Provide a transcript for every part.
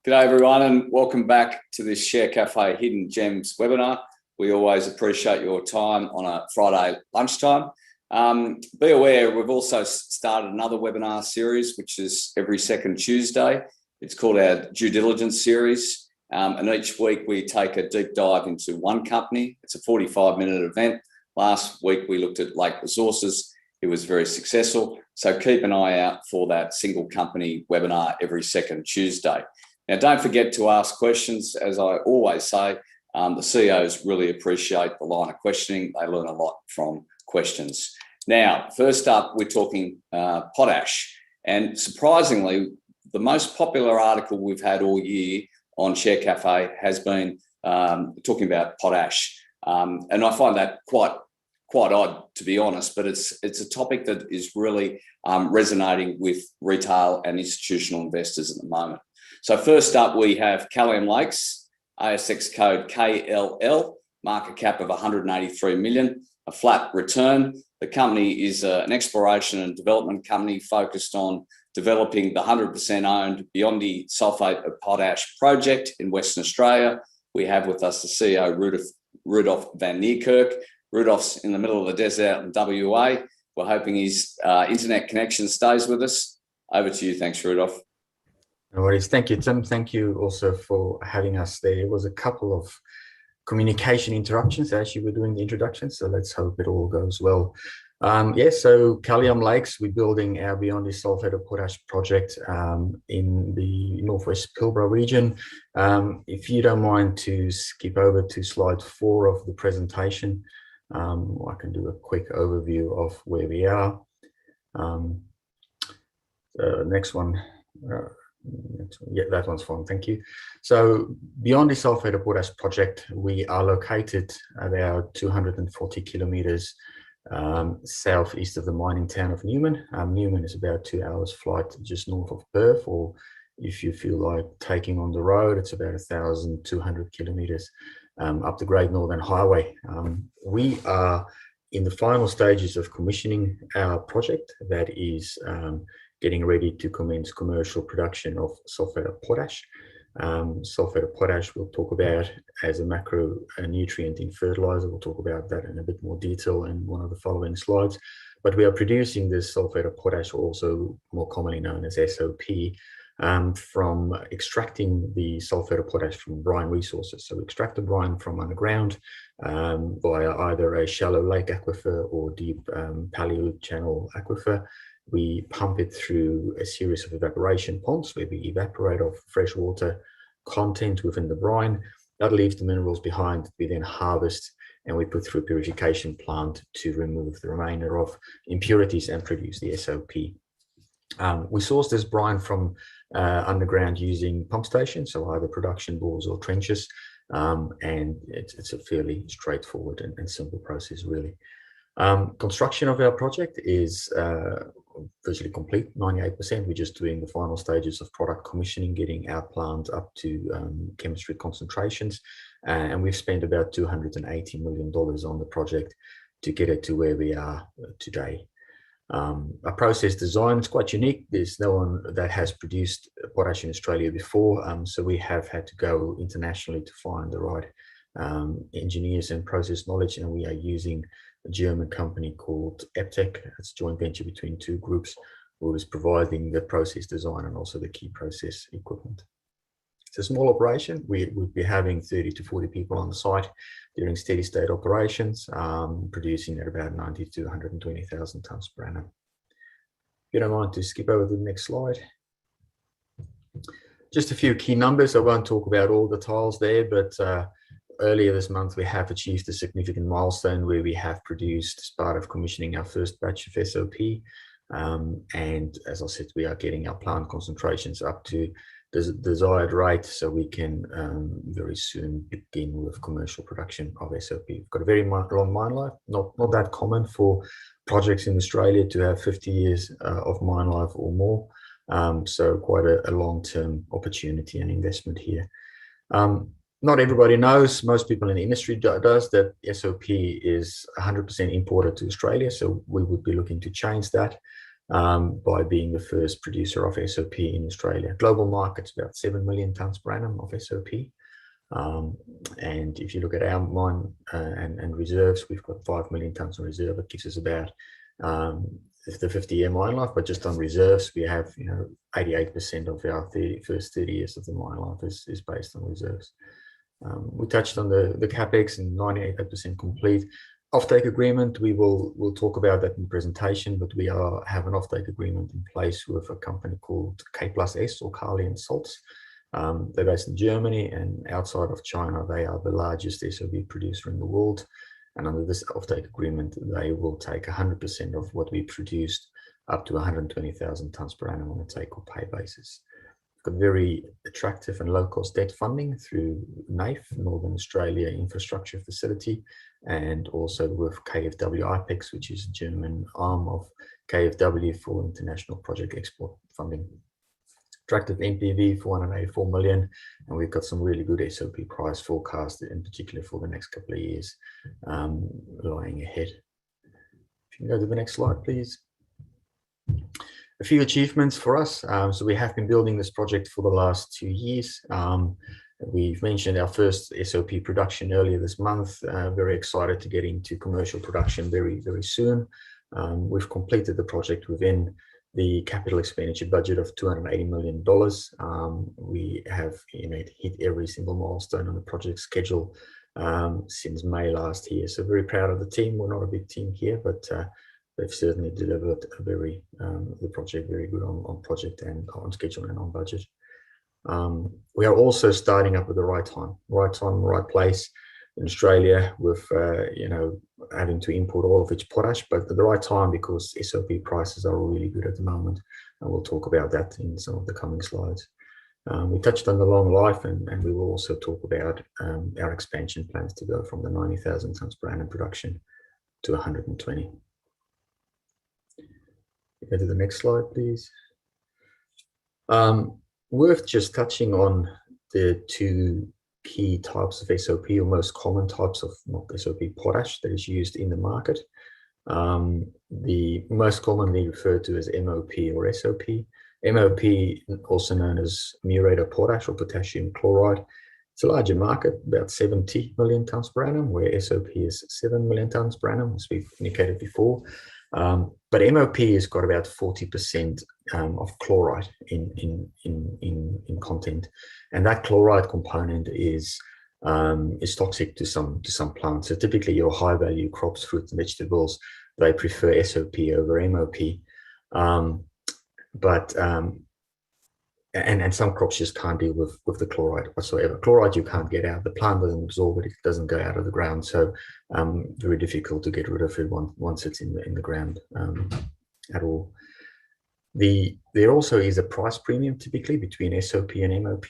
G'day everyone and welcome back to this Share Cafe Hidden Gems webinar. We always appreciate your time on a Friday lunchtime. Be aware we've also started another webinar series which is every second Tuesday. It's called our Due Diligence Series and each week we take a deep dive into one company. It's a 45-minute event. Last week we looked at Lake Resources. It was very successful. So keep an eye out for that single company webinar every second Tuesday. Now, don't forget to ask questions. As I always say, the CEOs really appreciate the line of questioning. They learn a lot from questions. Now, first up, we're talking potash. And surprisingly, the most popular article we've had all year on Share Cafe has been talking about potash. And I find that quite odd, to be honest, but it's a topic that is really resonating with retail and institutional investors at the moment. So first up, we have Kalium Lakes, ASX code KLL, market cap of 183 million, a flat return. The company is an exploration and development company focused on developing the 100% owned Biondi sulfate of potash project in Western Australia. We have with us the CEO, Rudolph van Niekerk. Rudolph's in the middle of the desert out in WA. We're hoping his internet connection stays with us. Over to you. Thanks, Rudolph. No worries. Thank you, Tim. Thank you also for having us there. There was a couple of communication interruptions as you were doing the introduction, so let's hope it all goes well. So Kalium Lakes, we're building our Biondi sulfate of potash project in the Northwest Pilbara region. If you don't mind to skip over to slide 4 of the presentation, I can do a quick overview of where we are. Next one. Yeah, that one's fine, thank you. So Biondi sulfate of potash project, we are located about 240 kilometers southeast of the mining town of Newman. Newman is about 2 hours flight just north of Perth, or if you feel like taking on the road, it's about 1,200 kilometers up the Great Northern Highway. We are in the final stages of commissioning our project that is getting ready to commence commercial production of sulfate of potash. Sulfate of potash we'll talk about as a macronutrient in fertilizer. We'll talk about that in a bit more detail in one of the following slides. But we are producing this sulfate of potash, also more commonly known as SOP, from extracting the sulfate of potash from brine resources. So we extract the brine from underground via either a shallow lake aquifer or deep paleo channel aquifer. We pump it through a series of evaporation ponds where we evaporate off fresh water content within the brine. That leaves the minerals behind. We then harvest and we put through a purification plant to remove the remainder of impurities and produce the SOP. We source this brine from underground using pump stations, so either production bores or trenches, and it's a fairly straightforward and simple process, really. Construction of our project is virtually complete, 98%. We're just doing the final stages of product commissioning, getting our plant up to chemistry concentrations, and we've spent about $280 million on the project to get it to where we are today. Our process design is quite unique. There's no one that has produced potash in Australia before, so we have had to go internationally to find the right engineers and process knowledge, and we are using a German company called EPTEC. It's a joint venture between two groups who is providing the process design and also the key process equipment. It's a small operation. We would be having 30 to 40 people on the site during steady state operations, producing at about 90 to 120,000 tonnes per annum. If you don't mind to skip over to the next slide. Just a few key numbers. I won't talk about all the tiles there, but earlier this month, we have achieved a significant milestone where we have produced, as part of commissioning, our first batch of SOP. And as I said, we are getting our plant concentrations up to the desired rate so we can very soon begin with commercial production of SOP. We've got a very long mine life, not that common for projects in Australia to have 50 years of mine life or more. So quite a long-term opportunity and investment here. Not everybody knows, most people in the industry does, that SOP is 100% imported to Australia, so we would be looking to change that. by being the first producer of SOP in Australia. Global market's about 7 million tonnes per annum of SOP. And if you look at our mine and reserves, we've got 5 million tonnes in reserve. It gives us about the 50-year mine life, but just on reserves, we have 88% of our first 30 years of the mine life is based on reserves. We touched on the capex and 98% complete. Offtake agreement, we'll talk about that in the presentation, but we have an offtake agreement in place with a company called K+S or Kalium Salts. They're based in Germany, and outside of China, they are the largest SOP producer in the world. And under this offtake agreement, they will take 100% of what we produced up to 120,000 tonnes per annum on a take or pay basis. We've got very attractive and low-cost debt funding through NAIF, Northern Australia Infrastructure Facility, and also with KfW IPEX, which is a German arm of KfW for international project export funding. Attractive NPV, 484 million, and we've got some really good SOP price forecast, in particular for the next couple of years, lying ahead. If you can go to the next slide, please. A few achievements for us. So we have been building this project for the last 2 years. We've mentioned our first SOP production earlier this month. Very excited to get into commercial production very, very soon. We've completed the project within the capital expenditure budget of $280 million. We have hit every single milestone on the project schedule since May last year. So very proud of the team. We're not a big team here, but they've certainly delivered the project very good on project and on schedule and on budget. We are also starting up at the right time, right place. In Australia, with having to import all of its potash, but at the right time because SOP prices are really good at the moment, and we'll talk about that in some of the coming slides. We touched on the long life, and we will also talk about our expansion plans to go from the 90,000 tonnes per annum production to 120. Go to the next slide, please. Worth just touching on the two key types of SOP, or most common types of SOP potash that is used in the market. The most commonly referred to as MOP or SOP. MOP, also known as muriate of potash or potassium chloride. It's a larger market, about 70 million tonnes per annum, where SOP is 7 million tonnes per annum, as we've indicated before. But MOP has got about 40% of chloride in content, and that chloride component is toxic to some plants. So typically, your high-value crops, fruits and vegetables, they prefer SOP over MOP. And some crops just can't deal with the chloride whatsoever. Chloride you can't get out. The plant doesn't absorb it. It doesn't go out of the ground. So very difficult to get rid of it once it's in the ground at all. There also is a price premium typically between SOP and MOP.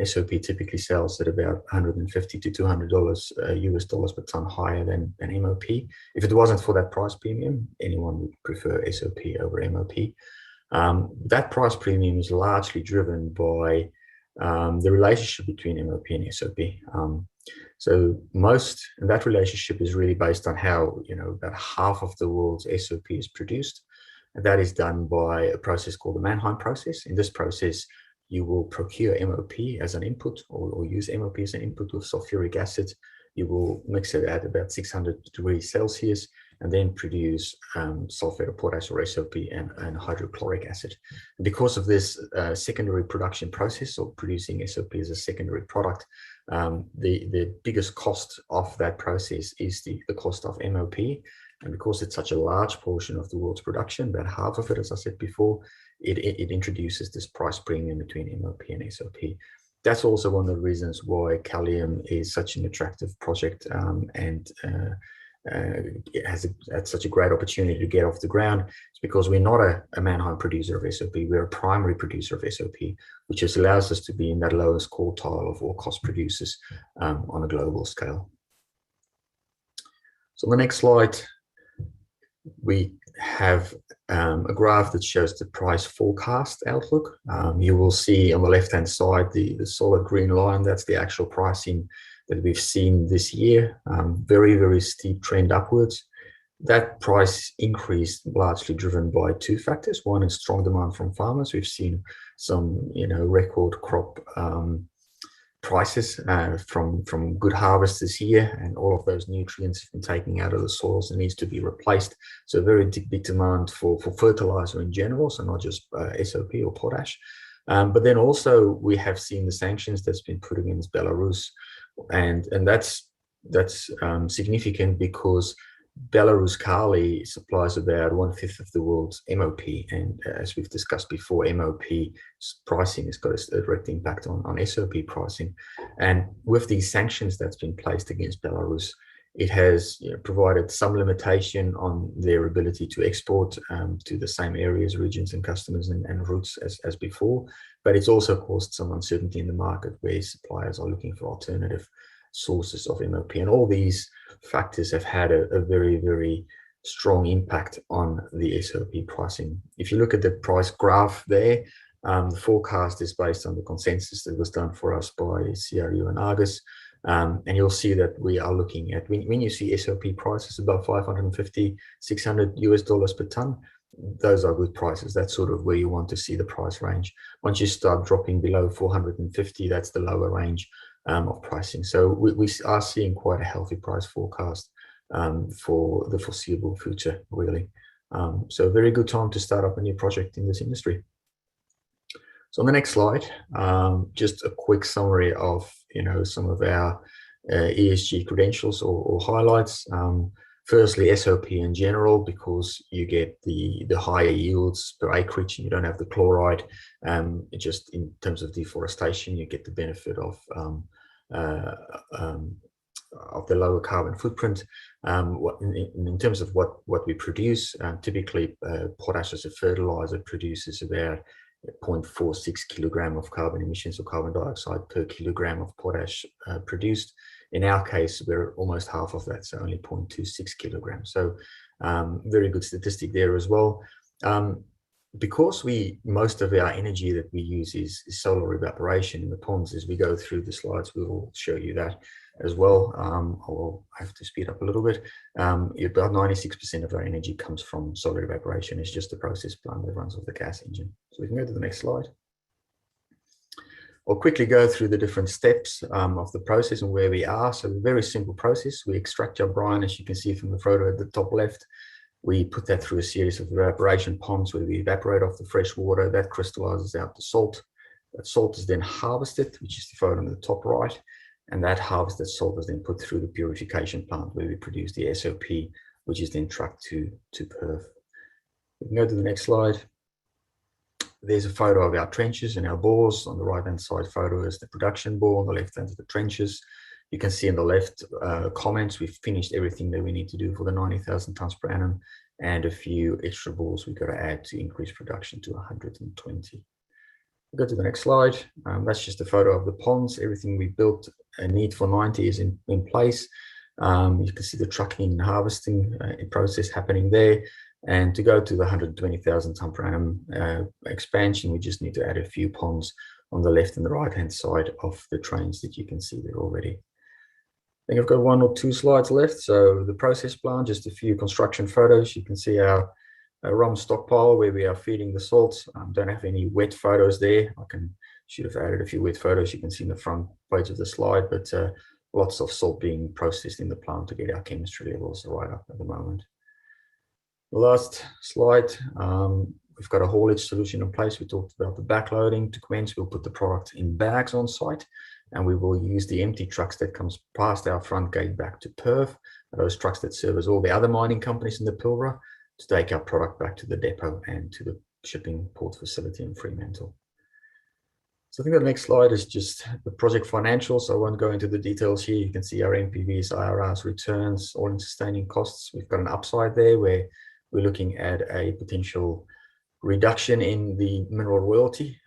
SOP typically sells at about $150 to $200 US dollars per ton higher than MOP. If it wasn't for that price premium, anyone would prefer SOP over MOP. That price premium is largely driven by the relationship between MOP and SOP. And that relationship is really based on how about half of the world's SOP is produced. And that is done by a process called the Mannheim Process. In this process, you will procure MOP as an input, or use MOP as an input with sulfuric acid. You will mix it at about 600 degrees Celsius, and then produce sulfate of potash or SOP and hydrochloric acid. And because of this secondary production process, or producing SOP as a secondary product, the biggest cost of that process is the cost of MOP. And because it's such a large portion of the world's production, about half of it, as I said before, it introduces this price premium between MOP and SOP. That's also one of the reasons why Kalium is such an attractive project, and it has such a great opportunity to get off the ground. It's because we're not a Mannheim producer of SOP, we're a primary producer of SOP, which just allows us to be in that lowest quartile of all cost producers on a global scale. So on the next slide, we have a graph that shows the price forecast outlook. You will see on the left-hand side the solid green line. That's the actual pricing that we've seen this year. Very, very steep trend upwards. That price increase largely driven by two factors. One is strong demand from farmers. We've seen some, record crop prices from good harvest this year, and all of those nutrients have been taken out of the soils and needs to be replaced. So very big demand for fertilizer in general, so not just SOP or potash. But then also we have seen the sanctions that's been put against Belarus, and that's significant because Belarus Kali supplies about 1/5 of the world's MOP, and as we've discussed before, MOP pricing has got a direct impact on SOP pricing. And with these sanctions that's been placed against Belarus, it has provided some limitation on their ability to export to the same areas, regions, and customers and routes as before. But it's also caused some uncertainty in the market where suppliers are looking for alternative sources of MOP. And all these factors have had a very, very strong impact on the SOP pricing. If you look at the price graph there, the forecast is based on the consensus that was done for us by CRU and Argus. And you'll see that we are looking at, when you see SOP prices above $550, $600 per ton, those are good prices. That's sort of where you want to see the price range. Once you start dropping below 450, that's the lower range of pricing. So we are seeing quite a healthy price forecast for the foreseeable future, really. So a very good time to start up a new project in this industry. So on the next slide, just a quick summary of some of our ESG credentials or highlights. Firstly, SOP in general, because you get the higher yields per acreage and you don't have the chloride. Just in terms of deforestation, you get the benefit of the lower carbon footprint. In terms of what we produce, typically potash as a fertilizer produces about 0.46 kilogram of carbon emissions or carbon dioxide per kilogram of potash produced. In our case, we're almost half of that, so only 0.26 kilograms. So very good statistic there as well. Because most of our energy that we use is solar evaporation in the ponds. As we go through the slides, we will show you that as well. I'll have to speed up a little bit. About 96% of our energy comes from solar evaporation. It's just a process plant that runs off the gas engine. So we can go to the next slide. I'll quickly go through the different steps of the process and where we are. So a very simple process. We extract our brine, as you can see from the photo at the top left. We put that through a series of evaporation ponds where we evaporate off the fresh water. That crystallizes out the salt. That salt is then harvested, which is the photo on the top right. And that harvested salt is then put through the purification plant where we produce the SOP, which is then trucked to Perth. We can go to the next slide. There's a photo of our trenches and our bores. On the right-hand side photo is the production bore. On the left-hand is the trenches. You can see in the left comments, we've finished everything that we need to do for the 90,000 tons per annum, and a few extra bores we've got to add to increase production to 120. We'll go to the next slide. That's just a photo of the ponds. Everything we built and need for 90 is in place. You can see the trucking and harvesting process happening there. And to go to the 120,000 ton per annum expansion, we just need to add a few ponds on the left and the right-hand side of the trains that you can see there already. I think I've got 1 or 2 slides left. So the process plant, just a few construction photos. You can see our rum stockpile where we are feeding the salts. Don't have any wet photos there. Should have added a few wet photos. You can see in the front page of the slide, but lots of salt being processed in the plant to get our chemistry levels right up at the moment. The last slide, we've got a haulage solution in place. We talked about the backloading. To commence, we'll put the product in bags on site, and we will use the empty trucks that comes past our front gate back to Perth, those trucks that service all the other mining companies in the Pilbara, to take our product back to the depot and to the shipping port facility in Fremantle. So I think the next slide is just the project financials. I won't go into the details here. You can see our NPVs, IRRs, returns, all-in sustaining costs. We've got an upside there where we're looking at a potential reduction in the mineral royalty,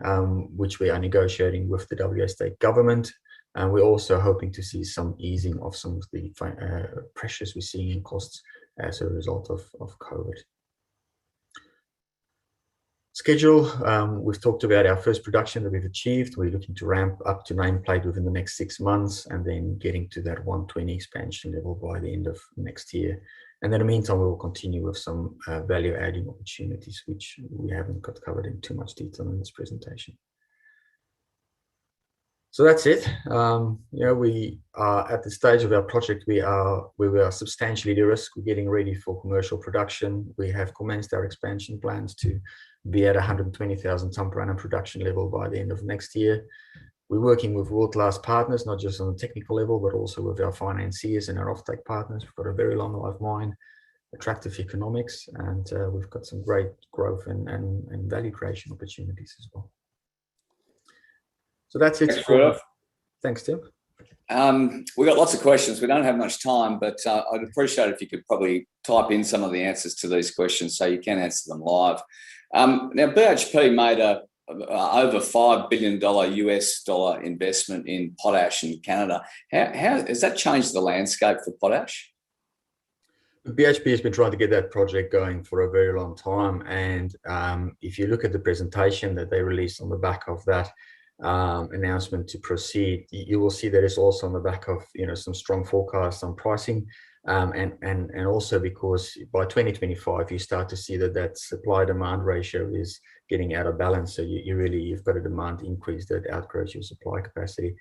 which we are negotiating with the WA state government. And we're also hoping to see some easing of some of the pressures we're seeing in costs as a result of COVID. Schedule, we've talked about our first production that we've achieved. We're looking to ramp up to nameplate within the next 6 months and then getting to that 120 expansion level by the end of next year. And in the meantime, we will continue with some value-adding opportunities, which we haven't got covered in too much detail in this presentation. So that's it. We are at the stage of our project we are substantially de-risked. We're getting ready for commercial production. We have commenced our expansion plans to be at 120,000 tonne per annum production level by the end of next year. We're working with world-class partners, not just on the technical level, but also with our financiers and our offtake partners. We've got a very long life mine, attractive economics, and we've got some great growth and value creation opportunities as well. So that's it. Thanks, Rudolph. Thanks, Tim. We've got lots of questions. We don't have much time, but I'd appreciate if you could probably type in some of the answers to these questions so you can answer them live. Now, BHP made a over $5 billion US dollar investment in potash in Canada. How has that changed the landscape for potash? BHP has been trying to get that project going for a very long time, and if you look at the presentation that they released on the back of that announcement to proceed, you will see that it's also on the back of some strong forecasts on pricing, and also because by 2025 you start to see that supply demand ratio is getting out of balance. So you've got a demand increase that outgrows your supply capacity.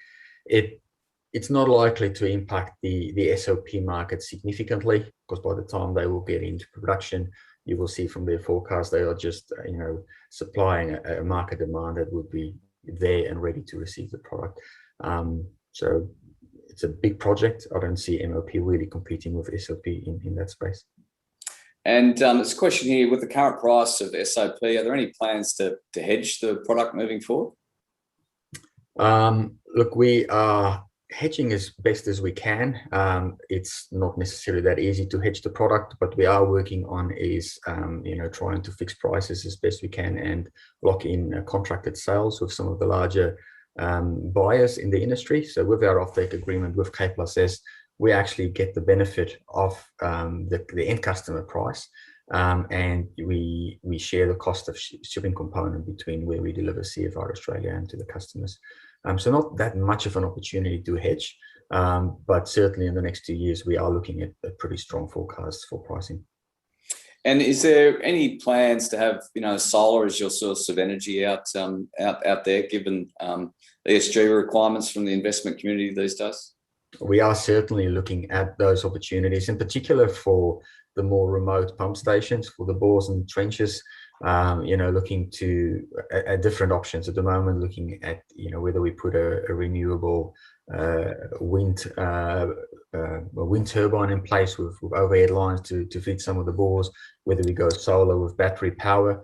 It's not likely to impact the SOP market significantly, because by the time they will get into production, you will see from their forecast they are just supplying a market demand that would be there and ready to receive the product. So it's a big project. I don't see MOP really competing with SOP in that space. And there's a question here: with the current price of SOP, are there any plans to hedge the product moving forward? Look, we are hedging as best as we can. It's not necessarily that easy to hedge the product, but we are working on trying to fix prices as best we can and lock in contracted sales with some of the larger buyers in the industry. So with our offtake agreement with K+S, we actually get the benefit of the end customer price, and we share the cost of shipping component between where we deliver CFR Australia and to the customers. So not that much of an opportunity to hedge, but certainly in the next 2 years we are looking at a pretty strong forecast for pricing. And is there any plans to have solar as your source of energy out there, given ESG requirements from the investment community these days? We are certainly looking at those opportunities, in particular for the more remote pump stations, for the bores and trenches. Looking at different options at the moment, looking at whether we put a renewable wind turbine in place with overhead lines to feed some of the bores, whether we go solar with battery power.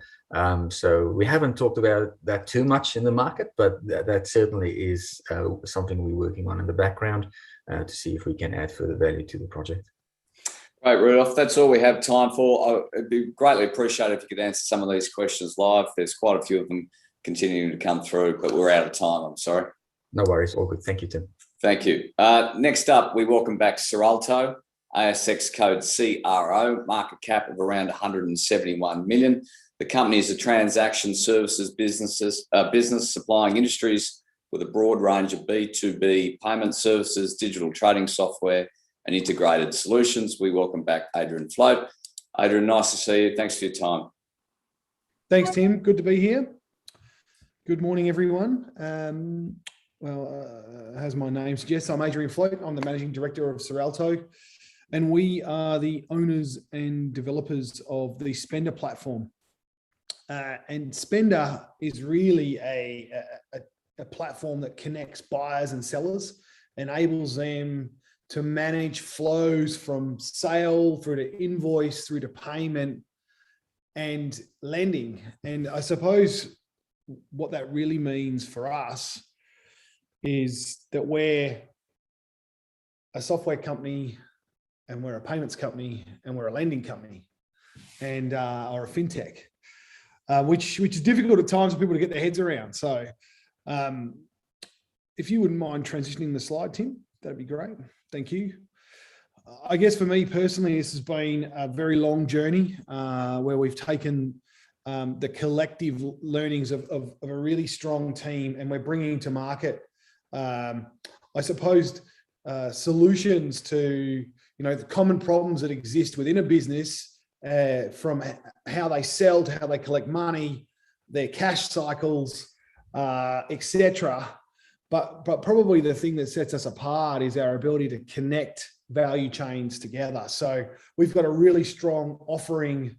So we haven't talked about that too much in the market, but that certainly is something we're working on in the background to see if we can add further value to the project. Great, Rudolph. That's all we have time for. It'd be greatly appreciated if you could answer some of these questions live. There's quite a few of them continuing to come through, but we're out of time. I'm sorry. No worries. All good. Thank you, Tim. Thank you. Next up, we welcome back Cirralto, ASX code CRO, market cap of around 171 million. The company is a transaction services business supplying industries with a broad range of B2B payment services, digital trading software, and integrated solutions. We welcome back Adrian Floate. Adrian, nice to see you. Thanks for your time. Thanks, Tim. Good to be here. Good morning, everyone. As my name suggests, I'm Adrian Floate. I'm the Managing Director of Cirralto, and we are the owners and developers of the Spender platform. And Spender is really a platform that connects buyers and sellers, enables them to manage flows from sale through to invoice, through to payment and lending. And I suppose what that really means for us is that we're a software company and we're a payments company and we're a lending company and or a fintech, which is difficult at times for people to get their heads around. So if you wouldn't mind transitioning the slide, Tim, that'd be great. Thank you. I guess for me personally, this has been a very long journey where we've taken the collective learnings of a really strong team, and we're bringing to market, I suppose, solutions to the common problems that exist within a business, from how they sell to how they collect money, their cash cycles, etc. But probably the thing that sets us apart is our ability to connect value chains together. So we've got a really strong offering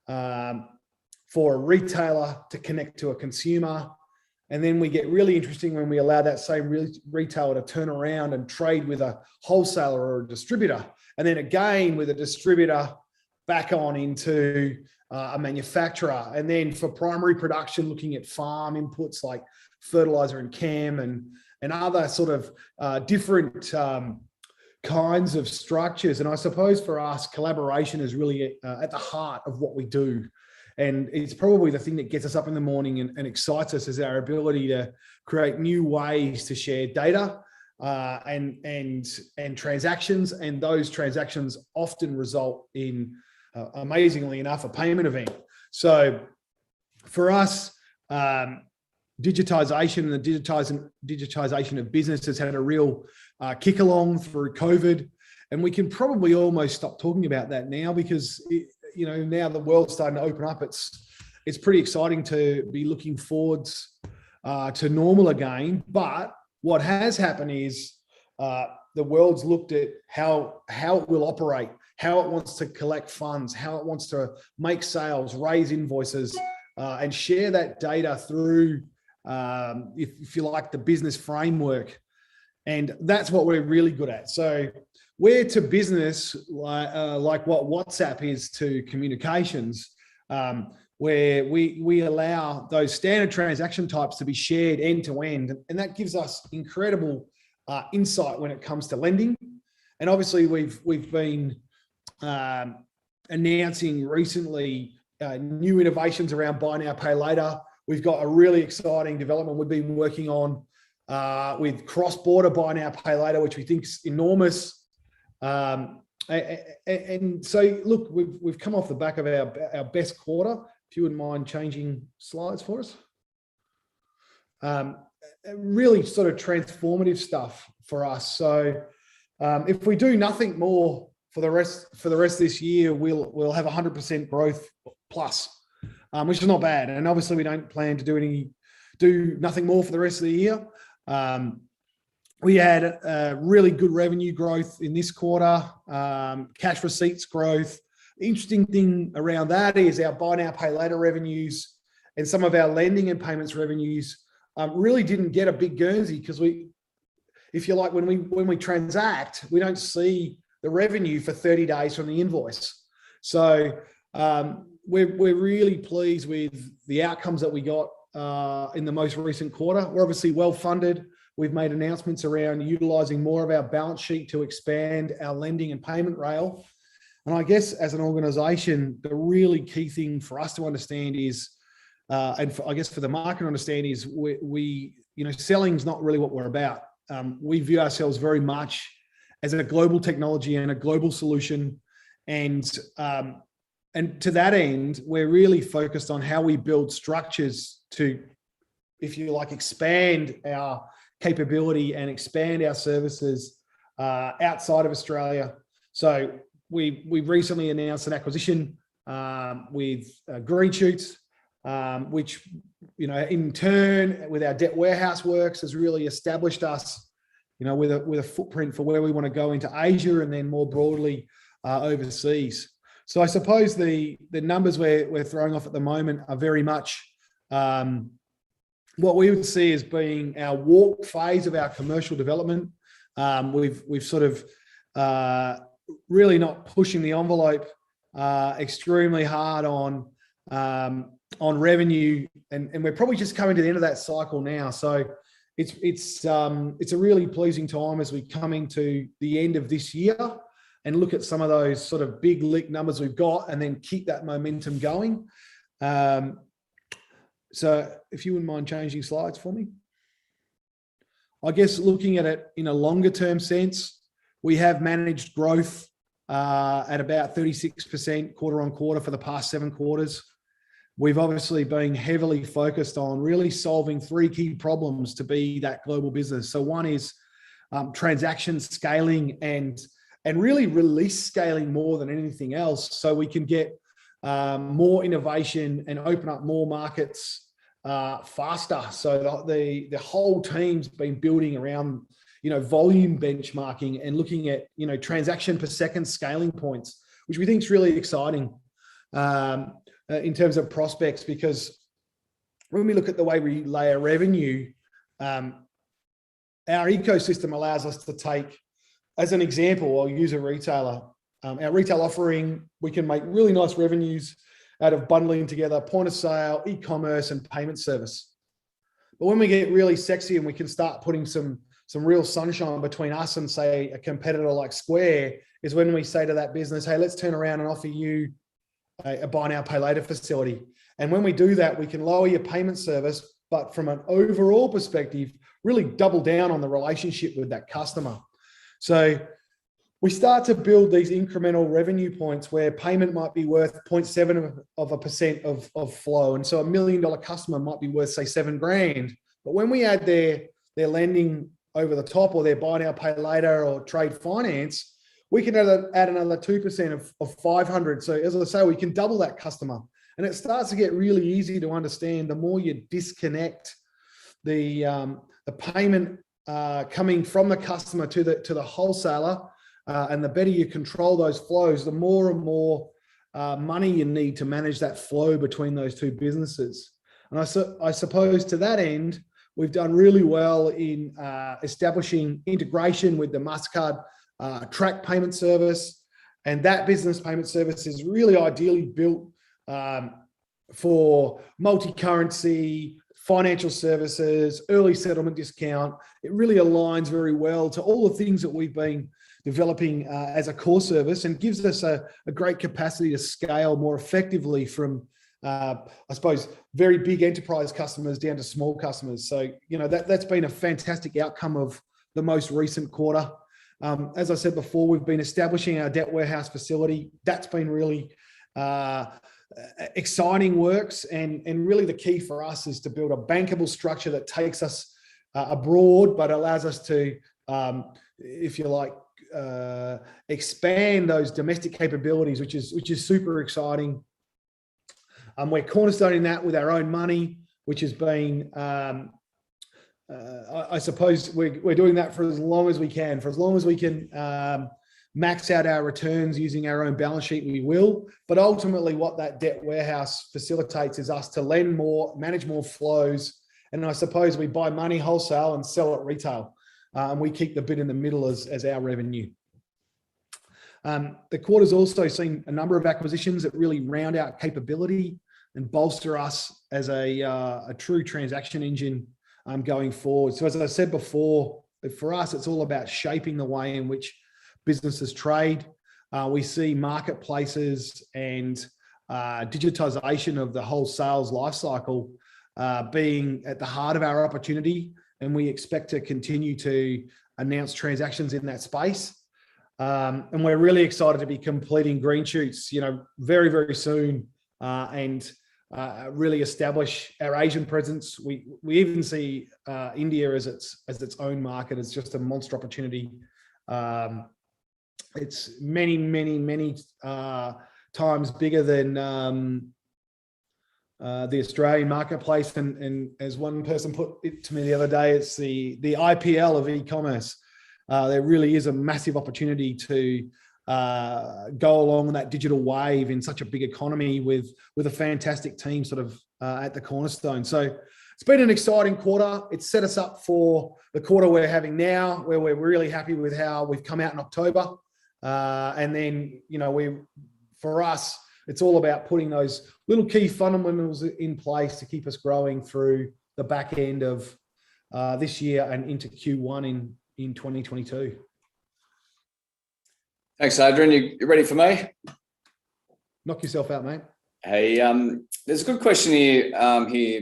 for a retailer to connect to a consumer. And then we get really interesting when we allow that same retailer to turn around and trade with a wholesaler or a distributor. And then again, with a distributor back on into a manufacturer. And then for primary production, looking at farm inputs like fertilizer and chem and other sort of different kinds of structures. And I suppose for us, collaboration is really at the heart of what we do. And it's probably the thing that gets us up in the morning and excites us, is our ability to create new ways to share data and transactions. And those transactions often result in, amazingly enough, a payment event. So for us, digitization and the digitization of business has had a real kick along through COVID. And we can probably almost stop talking about that now, because now the world's starting to open up. It's pretty exciting to be looking forwards to normal again. But what has happened is the world's looked at how it will operate, how it wants to collect funds, how it wants to make sales, raise invoices, and share that data through, if you like, the business framework. And that's what we're really good at. So we're to business like what WhatsApp is to communications, where we allow those standard transaction types to be shared end to end. And that gives us incredible insight when it comes to lending. And obviously we've been announcing recently new innovations around buy now, pay later. We've got a really exciting development we've been working on with cross-border buy now, pay later, which we think is enormous. And so, look, we've come off the back of our best quarter. If you wouldn't mind changing slides for us. Really sort of transformative stuff for us. So if we do nothing more for the rest of this year, we'll have 100% growth plus, which is not bad. And obviously we don't plan to do nothing more for the rest of the year. We had really good revenue growth in this quarter, cash receipts growth. The interesting thing around that is our buy now, pay later revenues and some of our lending and payments revenues really didn't get a big Guernsey, because if you like, when we transact, we don't see the revenue for 30 days from the invoice. So we're really pleased with the outcomes that we got in the most recent quarter. We're obviously well funded. We've made announcements around utilizing more of our balance sheet to expand our lending and payment rail. And I guess as an organization, the really key thing for us to understand is, I guess for the market to understand, is we selling is not really what we're about. We view ourselves very much as a global technology and a global solution. And to that end, we're really focused on how we build structures to, if you like, expand our capability and expand our services outside of Australia. So we recently announced an acquisition with Green Shoots, which, in turn with our debt warehouse works has really established us, with a footprint for where we want to go into Asia and then more broadly overseas. So I suppose the numbers we're throwing off at the moment are very much what we would see as being our walk phase of our commercial development. We've sort of really not pushing the envelope extremely hard on revenue, and we're probably just coming to the end of that cycle now. So it's a really pleasing time as we come into the end of this year and look at some of those sort of big lick numbers we've got, and then keep that momentum going. So if you wouldn't mind changing slides for me. I guess looking at it in a longer term sense, we have managed growth at about 36% quarter on quarter for the past 7 quarters. We've obviously been heavily focused on really solving 3 key problems to be that global business. So one is transaction scaling and and really release scaling more than anything else, so we can get more innovation and open up more markets faster. So the whole team's been building around, volume benchmarking and looking at, transaction per second scaling points, which we think is really exciting in terms of prospects, because when we look at the way we layer revenue, our ecosystem allows us to take, as an example, I'll use a retailer. Our retail offering, we can make really nice revenues out of bundling together point of sale, e-commerce, and payment service. But when we get really sexy and we can start putting some real sunshine between us and, say, a competitor like Square, is when we say to that business, hey, let's turn around and offer you a buy now, pay later facility. And when we do that, we can lower your payment service, but from an overall perspective, really double down on the relationship with that customer. So we start to build these incremental revenue points where payment might be worth 0.7% of flow. And so $1 million customer might be worth, say, $7,000. But when we add their lending over the top, or their buy now, pay later, or trade finance, we can add another 2% of 500. So as I say, we can double that customer. And it starts to get really easy to understand. The more you disconnect the payment coming from the customer to the wholesaler, and the better you control those flows, the more and more money you need to manage that flow between those two businesses. And I suppose to that end, we've done really well in establishing integration with the MasterCard track payment service. And that business payment service is really ideally built for multi-currency, financial services, early settlement discount. It really aligns very well to all the things that we've been developing as a core service, and gives us a great capacity to scale more effectively from, I suppose, very big enterprise customers down to small customers. So, that's been a fantastic outcome of the most recent quarter. As I said before, we've been establishing our debt warehouse facility. That's been really exciting works, and really the key for us is to build a bankable structure that takes us abroad, but allows us to, if you like, expand those domestic capabilities, which is super exciting. We're cornerstoning that with our own money, which has been, I suppose we're doing that for as long as we can. For as long as we can max out our returns using our own balance sheet, we will. But ultimately, what that debt warehouse facilitates is us to lend more, manage more flows, and I suppose we buy money wholesale and sell it retail. And we keep the bit in the middle as our revenue. The quarter's also seen a number of acquisitions that really round out capability and bolster us as a true transaction engine going forward. So as I said before, for us, it's all about shaping the way in which businesses trade. We see marketplaces and digitization of the whole sales lifecycle being at the heart of our opportunity. And we expect to continue to announce transactions in that space. And we're really excited to be completing green shoots, very, very soon, and really establish our Asian presence. We even see India as its own market. It's just a monster opportunity. It's many, many, many times bigger than the Australian marketplace, and as one person put it to me the other day, it's the IPL of e-commerce. There really is a massive opportunity to go along that digital wave in such a big economy with a fantastic team sort of at the cornerstone. So it's been an exciting quarter. It's set us up for the quarter we're having now, where we're really happy with how we've come out in October. And then, for us, it's all about putting those little key fundamentals in place to keep us growing through the back end of this year and into Q1 in 2022. Thanks, Adrian. You ready for me? Knock yourself out, mate. Hey, there's a good question here.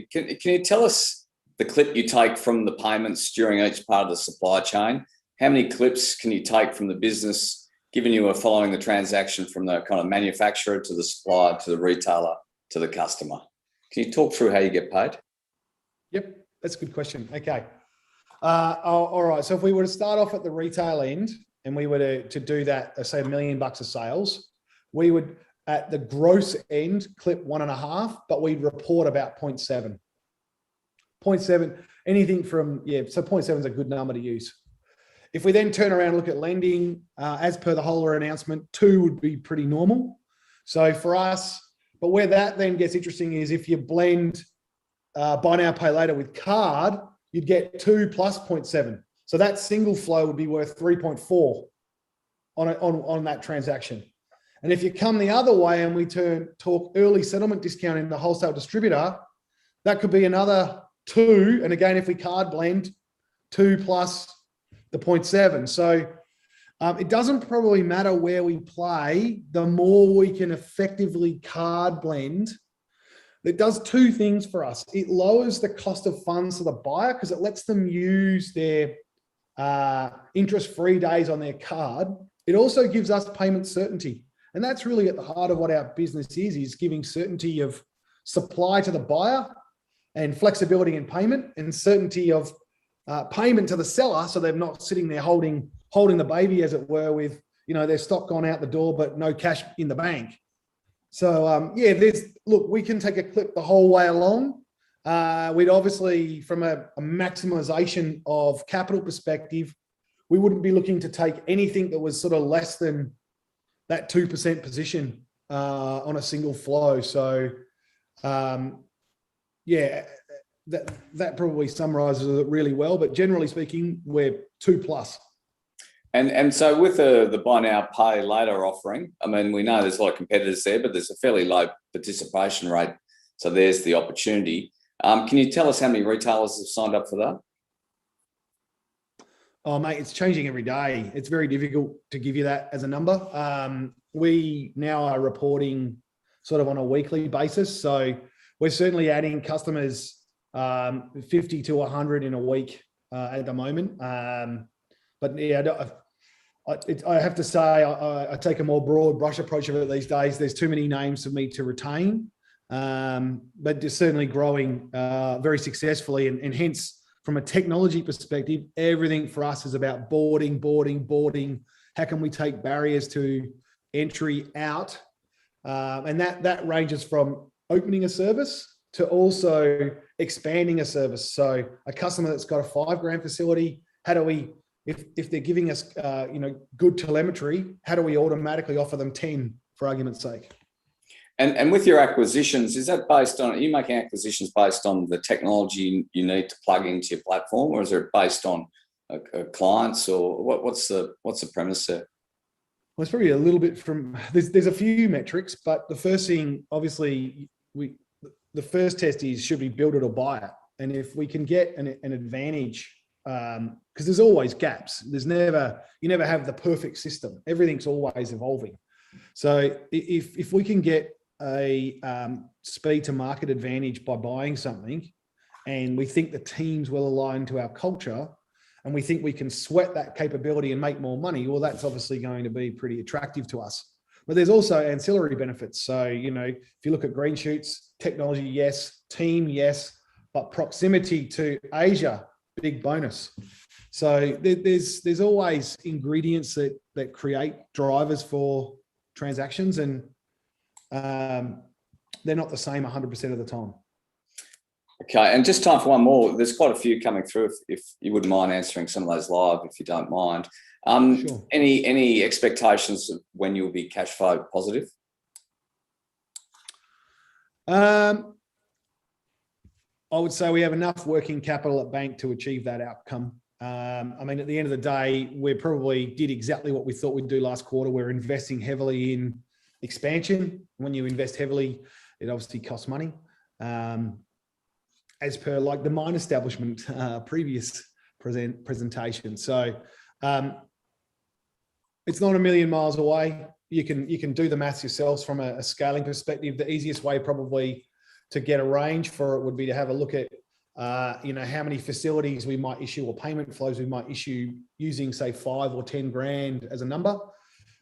Can you tell us the clip you take from the payments during each part of the supply chain? How many clips can you take from the business, given you are following the transaction from the kind of manufacturer to the supplier to the retailer to the customer? Can you talk through how you get paid? Yep, that's a good question. Okay. All right. So if we were to start off at the retail end and we were to do that, say $1 million of sales, we would at the gross end clip 1.5, but we'd report about 0.7. 0.7, anything from, so 0.7 is a good number to use. If we then turn around and look at lending, as per the Holler announcement, 2 would be pretty normal. So for us, but where that then gets interesting is if you blend buy now, pay later with card, you'd get 2 plus 0.7. So that single flow would be worth 3.4 on that transaction. And if you come the other way and we talk early settlement discount in the wholesale distributor, that could be another 2. And again, if we card blend, 2 plus the 0.7. So it doesn't probably matter where we play, the more we can effectively card blend. It does 2 things for us. It lowers the cost of funds to the buyer because it lets them use their interest-free days on their card. It also gives us payment certainty. And that's really at the heart of what our business is giving certainty of supply to the buyer and flexibility in payment and certainty of payment to the seller, so they're not sitting there holding the baby, as it were, with their stock gone out the door but no cash in the bank. So look, we can take a clip the whole way along. We'd obviously, from a maximization of capital perspective, we wouldn't be looking to take anything that was sort of less than that 2% position on a single flow. So that probably summarizes it really well, but generally speaking, we're 2 plus. And so with the buy now, pay later offering, I mean, we know there's a lot of competitors there, but there's a fairly low participation rate. So there's the opportunity. Can you tell us how many retailers have signed up for that? Oh, mate, it's changing every day. It's very difficult to give you that as a number. We now are reporting sort of on a weekly basis. So we're certainly adding customers 50 to 100 in a week at the moment. But yeah, I have to say I take a more broad brush approach of it these days. There's too many names for me to retain, but just certainly growing very successfully. And hence, from a technology perspective, everything for us is about boarding. How can we take barriers to entry out? And that ranges from opening a service to also expanding a service. So a customer that's got a $5,000 facility, how do we, if they're giving us good telemetry, how do we automatically offer them 10, for argument's sake? And with your acquisitions, is that based on, are you making acquisitions based on the technology you need to plug into your platform, or is it based on clients, or what's the premise there? Well, it's probably a little bit from, there's a few metrics, but the first thing, obviously, the first test is, should we build it or buy it? And if we can get an advantage, because there's always gaps. You never have the perfect system. Everything's always evolving. So if we can get a speed to market advantage by buying something, and we think the team's well aligned to our culture, and we think we can sweat that capability and make more money, well, that's obviously going to be pretty attractive to us. But there's also ancillary benefits. So, if you look at green shoots, technology, yes, team, yes, but proximity to Asia, big bonus. So there's always ingredients that create drivers for transactions, and they're not the same 100% of the time. Okay, and just time for one more. There's quite a few coming through. If you wouldn't mind answering some of those live, if you don't mind. Sure. Any expectations of when you'll be cash flow positive? I would say we have enough working capital at bank to achieve that outcome. I mean, at the end of the day, we probably did exactly what we thought we'd do last quarter. We're investing heavily in expansion. When you invest heavily, it obviously costs money. As per like the mine establishment previous presentation. So it's not a million miles away. You can do the maths yourselves from a scaling perspective. The easiest way probably to get a range for it would be to have a look at how many facilities we might issue or payment flows we might issue using, say, 5 or 10 grand as a number.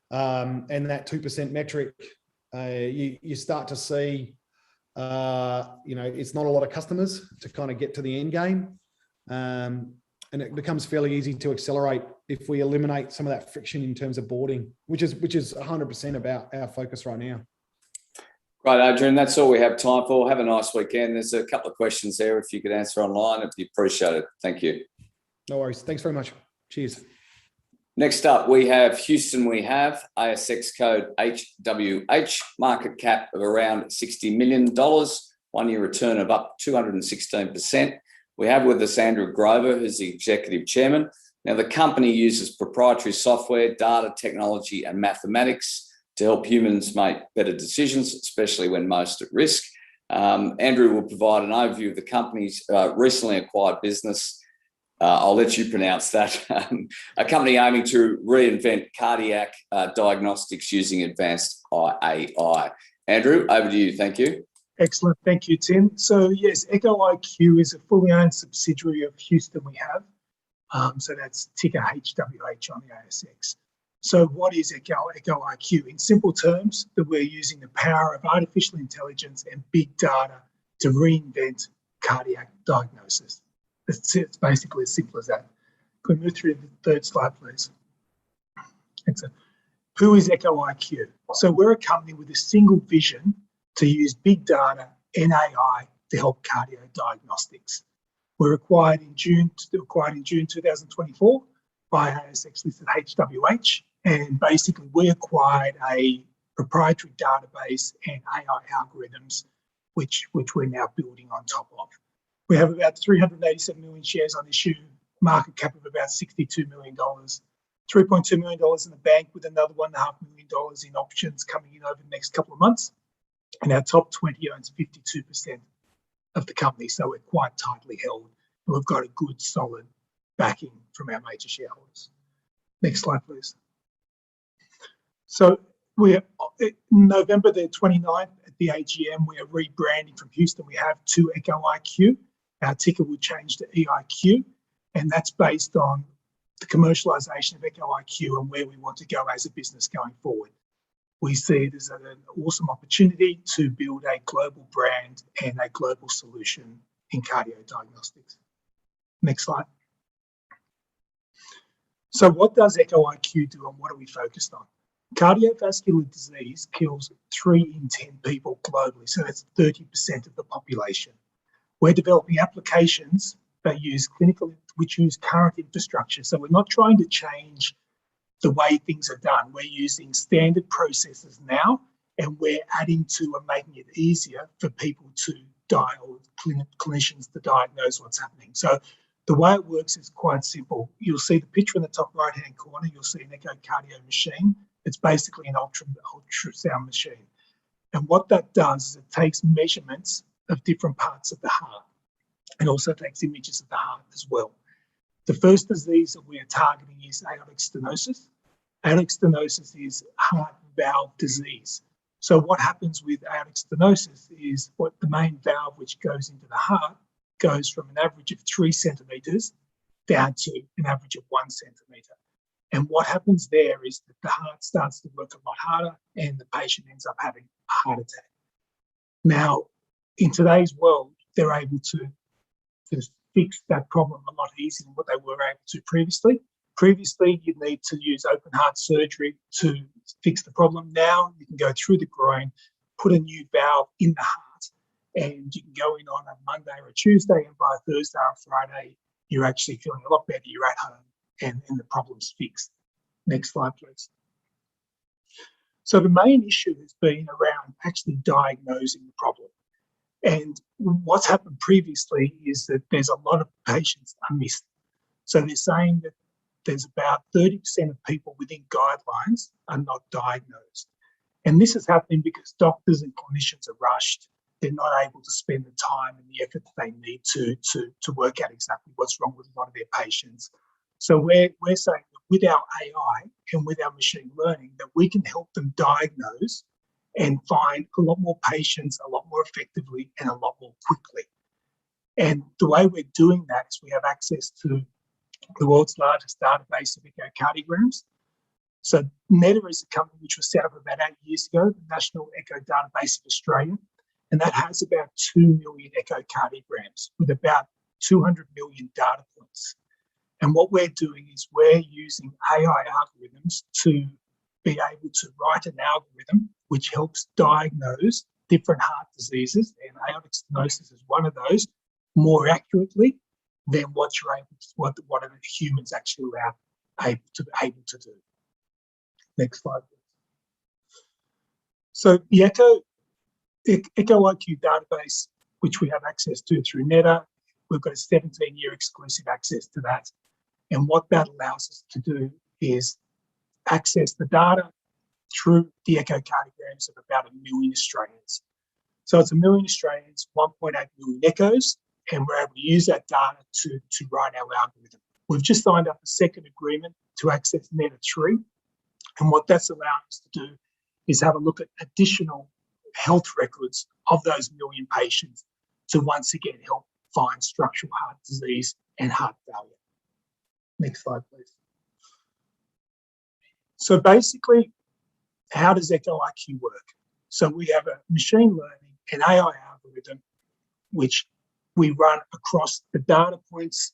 And that 2% metric, you start to see, it's not a lot of customers to kind of get to the end game. and it becomes fairly easy to accelerate if we eliminate some of that friction in terms of boarding, which is 100% about our focus right now. Right, Adrian, that's all we have time for. Have a nice weekend. There's a couple of questions there. If you could answer online, it'd be appreciated. Thank you. No worries. Thanks very much. Cheers. Next up, we have Houston. We have ASX code HWH, market cap of around $60 million, 1 year return of up 216%. We have with us Andrew Grover, who's the executive chairman. Now, the company uses proprietary software, data, technology, and mathematics to help humans make better decisions, especially when most at risk. Andrew will provide an overview of the company's recently acquired business. I'll let you pronounce that. A company aiming to reinvent cardiac diagnostics using advanced AI. Andrew, over to you. Thank you. Excellent. Thank you, Tim. So yes, Echo IQ is a fully owned subsidiary of Houston we have. So that's ticker HWH on the ASX. So what is Echo IQ? In simple terms, that we're using the power of artificial intelligence and big data to reinvent cardiac diagnosis. It's basically as simple as that. Can we move through the third slide, please? Excellent. Who is Echo IQ? So we're a company with a single vision to use big data and AI to help cardio diagnostics. We're acquired in June 2024 by ASX listed HWH, and basically we acquired a proprietary database and AI algorithms, which we're now building on top of. We have about 387 million shares on issue, market cap of about $62 million, $3.2 million in the bank with another $1.5 million in options coming in over the next couple of months. And our top 20 owns 52% of the company, so we're quite tightly held. And we've got a good, solid backing from our major shareholders. Next slide, please. So we're November the 29th at the AGM, we are rebranding from Houston. We have to Echo IQ. Our ticker will change to EIQ, and that's based on the commercialization of Echo IQ and where we want to go as a business going forward. We see it as an awesome opportunity to build a global brand and a global solution in cardio diagnostics. Next slide. So what does Echo IQ do and what are we focused on? Cardiovascular disease kills 3 in 10 people globally, so that's 30% of the population. We're developing applications that use which use current infrastructure. So we're not trying to change the way things are done. We're using standard processes now, and we're adding to and making it easier for people to clinicians to diagnose what's happening. So the way it works is quite simple. You'll see the picture in the top right-hand corner. You'll see an echocardio machine. It's basically an ultrasound machine. And what that does is it takes measurements of different parts of the heart and also takes images of the heart as well. The first disease that we are targeting is aortic stenosis. Aortic stenosis is heart valve disease. So what happens with aortic stenosis is what the main valve which goes into the heart goes from an average of 3 centimetres down to an average of 1 centimetre. And what happens there is that the heart starts to work a lot harder and the patient ends up having a heart attack. Now, in today's world, they're able to fix that problem a lot easier than what they were able to previously. Previously, you'd need to use open heart surgery to fix the problem. Now, you can go through the groin, put a new valve in the heart, and you can go in on a Monday or a Tuesday, and by Thursday or Friday, you're actually feeling a lot better. You're at home and the problem's fixed. Next slide, please. So the main issue has been around actually diagnosing the problem. And what's happened previously is that there's a lot of patients are missed. So they're saying that there's about 30% of people within guidelines are not diagnosed. And this is happening because doctors and clinicians are rushed. They're not able to spend the time and the effort that they need to work out exactly what's wrong with a lot of their patients. So we're saying that with our AI and with our machine learning that we can help them diagnose and find a lot more patients a lot more effectively and a lot more quickly. And the way we're doing that is we have access to the world's largest database of echocardiograms. So NEDA is a company which was set up about 8 years ago, the National Echo Database of Australia, and that has about 2 million echocardiograms with about 200 million data points. And what we're doing is we're using AI algorithms to be able to write an algorithm which helps diagnose different heart diseases, and aortic stenosis is one of those, more accurately than what you're able to, what are the humans actually able to do. Next slide, please. So the Echo IQ database, which we have access to through NETA, we've got a 17-year exclusive access to that. And what that allows us to do is access the data through the echocardiograms of about 1 million Australians. So it's 1 million Australians, 1.8 million echoes, and we're able to use that data to write our algorithm. We've just signed up a second agreement to access NETA 3, and what that's allowing us to do is have a look at additional health records of those 1 million patients to once again help find structural heart disease and heart failure. Next slide, please. So basically, how does Echo IQ work? So we have a machine learning and AI algorithm which we run across the data points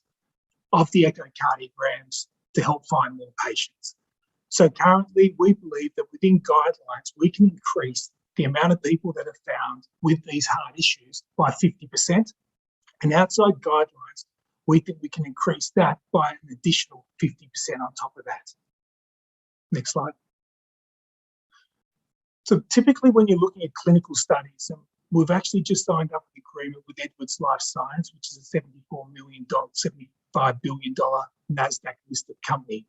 of the echocardiograms to help find more patients. So currently, we believe that within guidelines, we can increase the amount of people that are found with these heart issues by 50%. And outside guidelines, we think we can increase that by an additional 50% on top of that. Next slide. So typically when you're looking at clinical studies, and we've actually just signed up an agreement with Edwards Lifescience, which is a $75 billion NASDAQ listed company.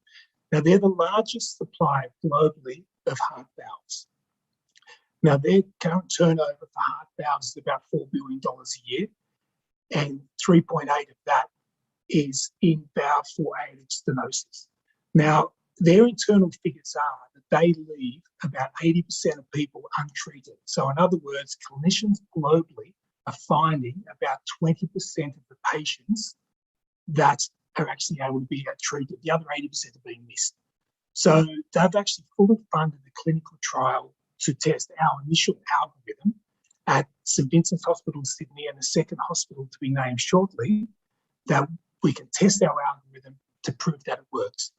Now they're the largest supplier globally of heart valves. Now their current turnover for heart valves is about $4 billion a year, and 3.8 of that is in valves for aortic stenosis. Now, their internal figures are that they leave about 80% of people untreated. So in other words, clinicians globally are finding about 20% of the patients that are actually able to be treated. The other 80% are being missed. So they've actually fully funded the clinical trial to test our initial algorithm at St Vincent's Hospital in Sydney and a second hospital to be named shortly, that we can test our algorithm to prove that it works.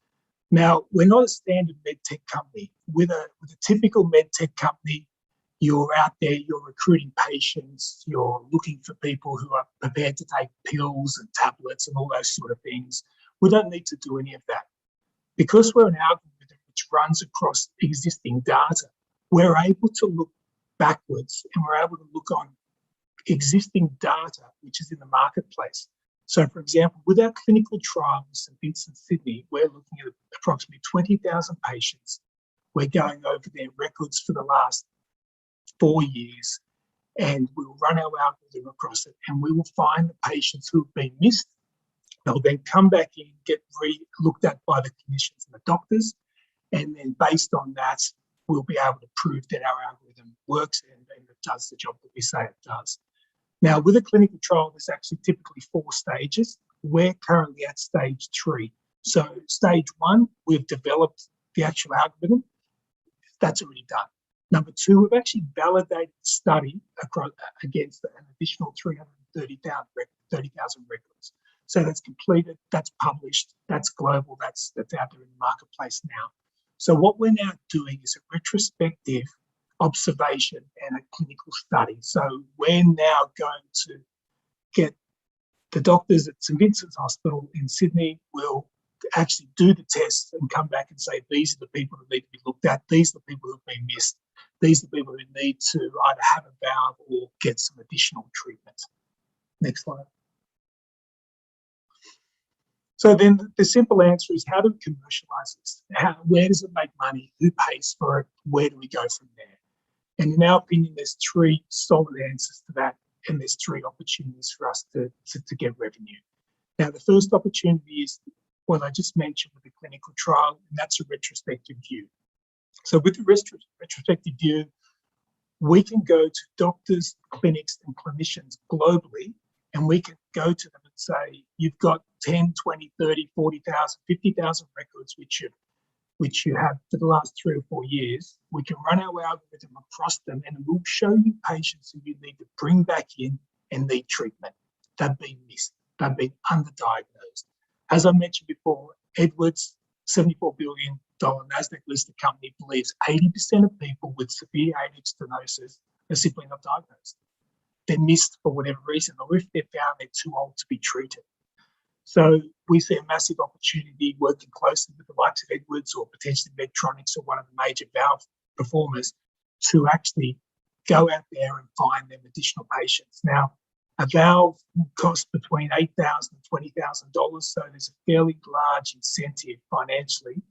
Now, we're not a standard medtech company. With a typical medtech company, you're out there, you're recruiting patients, you're looking for people who are prepared to take pills and tablets and all those sort of things. We don't need to do any of that. Because we're an algorithm which runs across existing data, we're able to look backwards and we're able to look on existing data which is in the marketplace. So, for example, with our clinical trial with St Vincent Sydney, we're looking at approximately 20,000 patients. We're going over their records for the last 4 years, and we'll run our algorithm across it, and we will find the patients who have been missed. They'll then come back in, get looked at by the clinicians and the doctors, and then based on that, we'll be able to prove that our algorithm works and it does the job that we say it does. Now, with a clinical trial, there's actually typically 4 stages. We're currently at stage 3. So stage 1, we've developed the actual algorithm. That's already done. Number 2, we've actually validated the study against an additional 330,000 records. So that's completed, that's published, that's global, that's out there in the marketplace now. So what we're now doing is a retrospective observation and a clinical study. So we're now going to get the doctors at St Vincent's Hospital in Sydney will actually do the tests and come back and say, these are the people that need to be looked at, these are the people who have been missed, these are the people who need to either have a valve or get some additional treatment. Next slide. So then the simple answer is, how do we commercialise this? Where does it make money? Who pays for it? Where do we go from there? And in our opinion, there's 3 solid answers to that, and there's 3 opportunities for us to get revenue. Now, the first opportunity is what I just mentioned with the clinical trial, and that's a retrospective view. So with the retrospective view, we can go to doctors, clinics, and clinicians globally, and we can go to them and say, you've got 10, 20, 30, 40,000, 50,000 records which you have for the last 3 or 4 years. We can run our algorithm across them, and we'll show you patients who you need to bring back in and need treatment. They've been missed. They've been underdiagnosed. As I mentioned before, Edwards, $74 billion NASDAQ listed company, believes 80% of people with severe aortic stenosis are simply not diagnosed. They're missed for whatever reason, or if they're found, they're too old to be treated. So we see a massive opportunity working closely with the likes of Edwards or potentially Medtronics or one of the major valve performers to actually go out there and find them additional patients. Now, a valve will cost between $8,000 and $20,000, so there's a fairly large incentive financially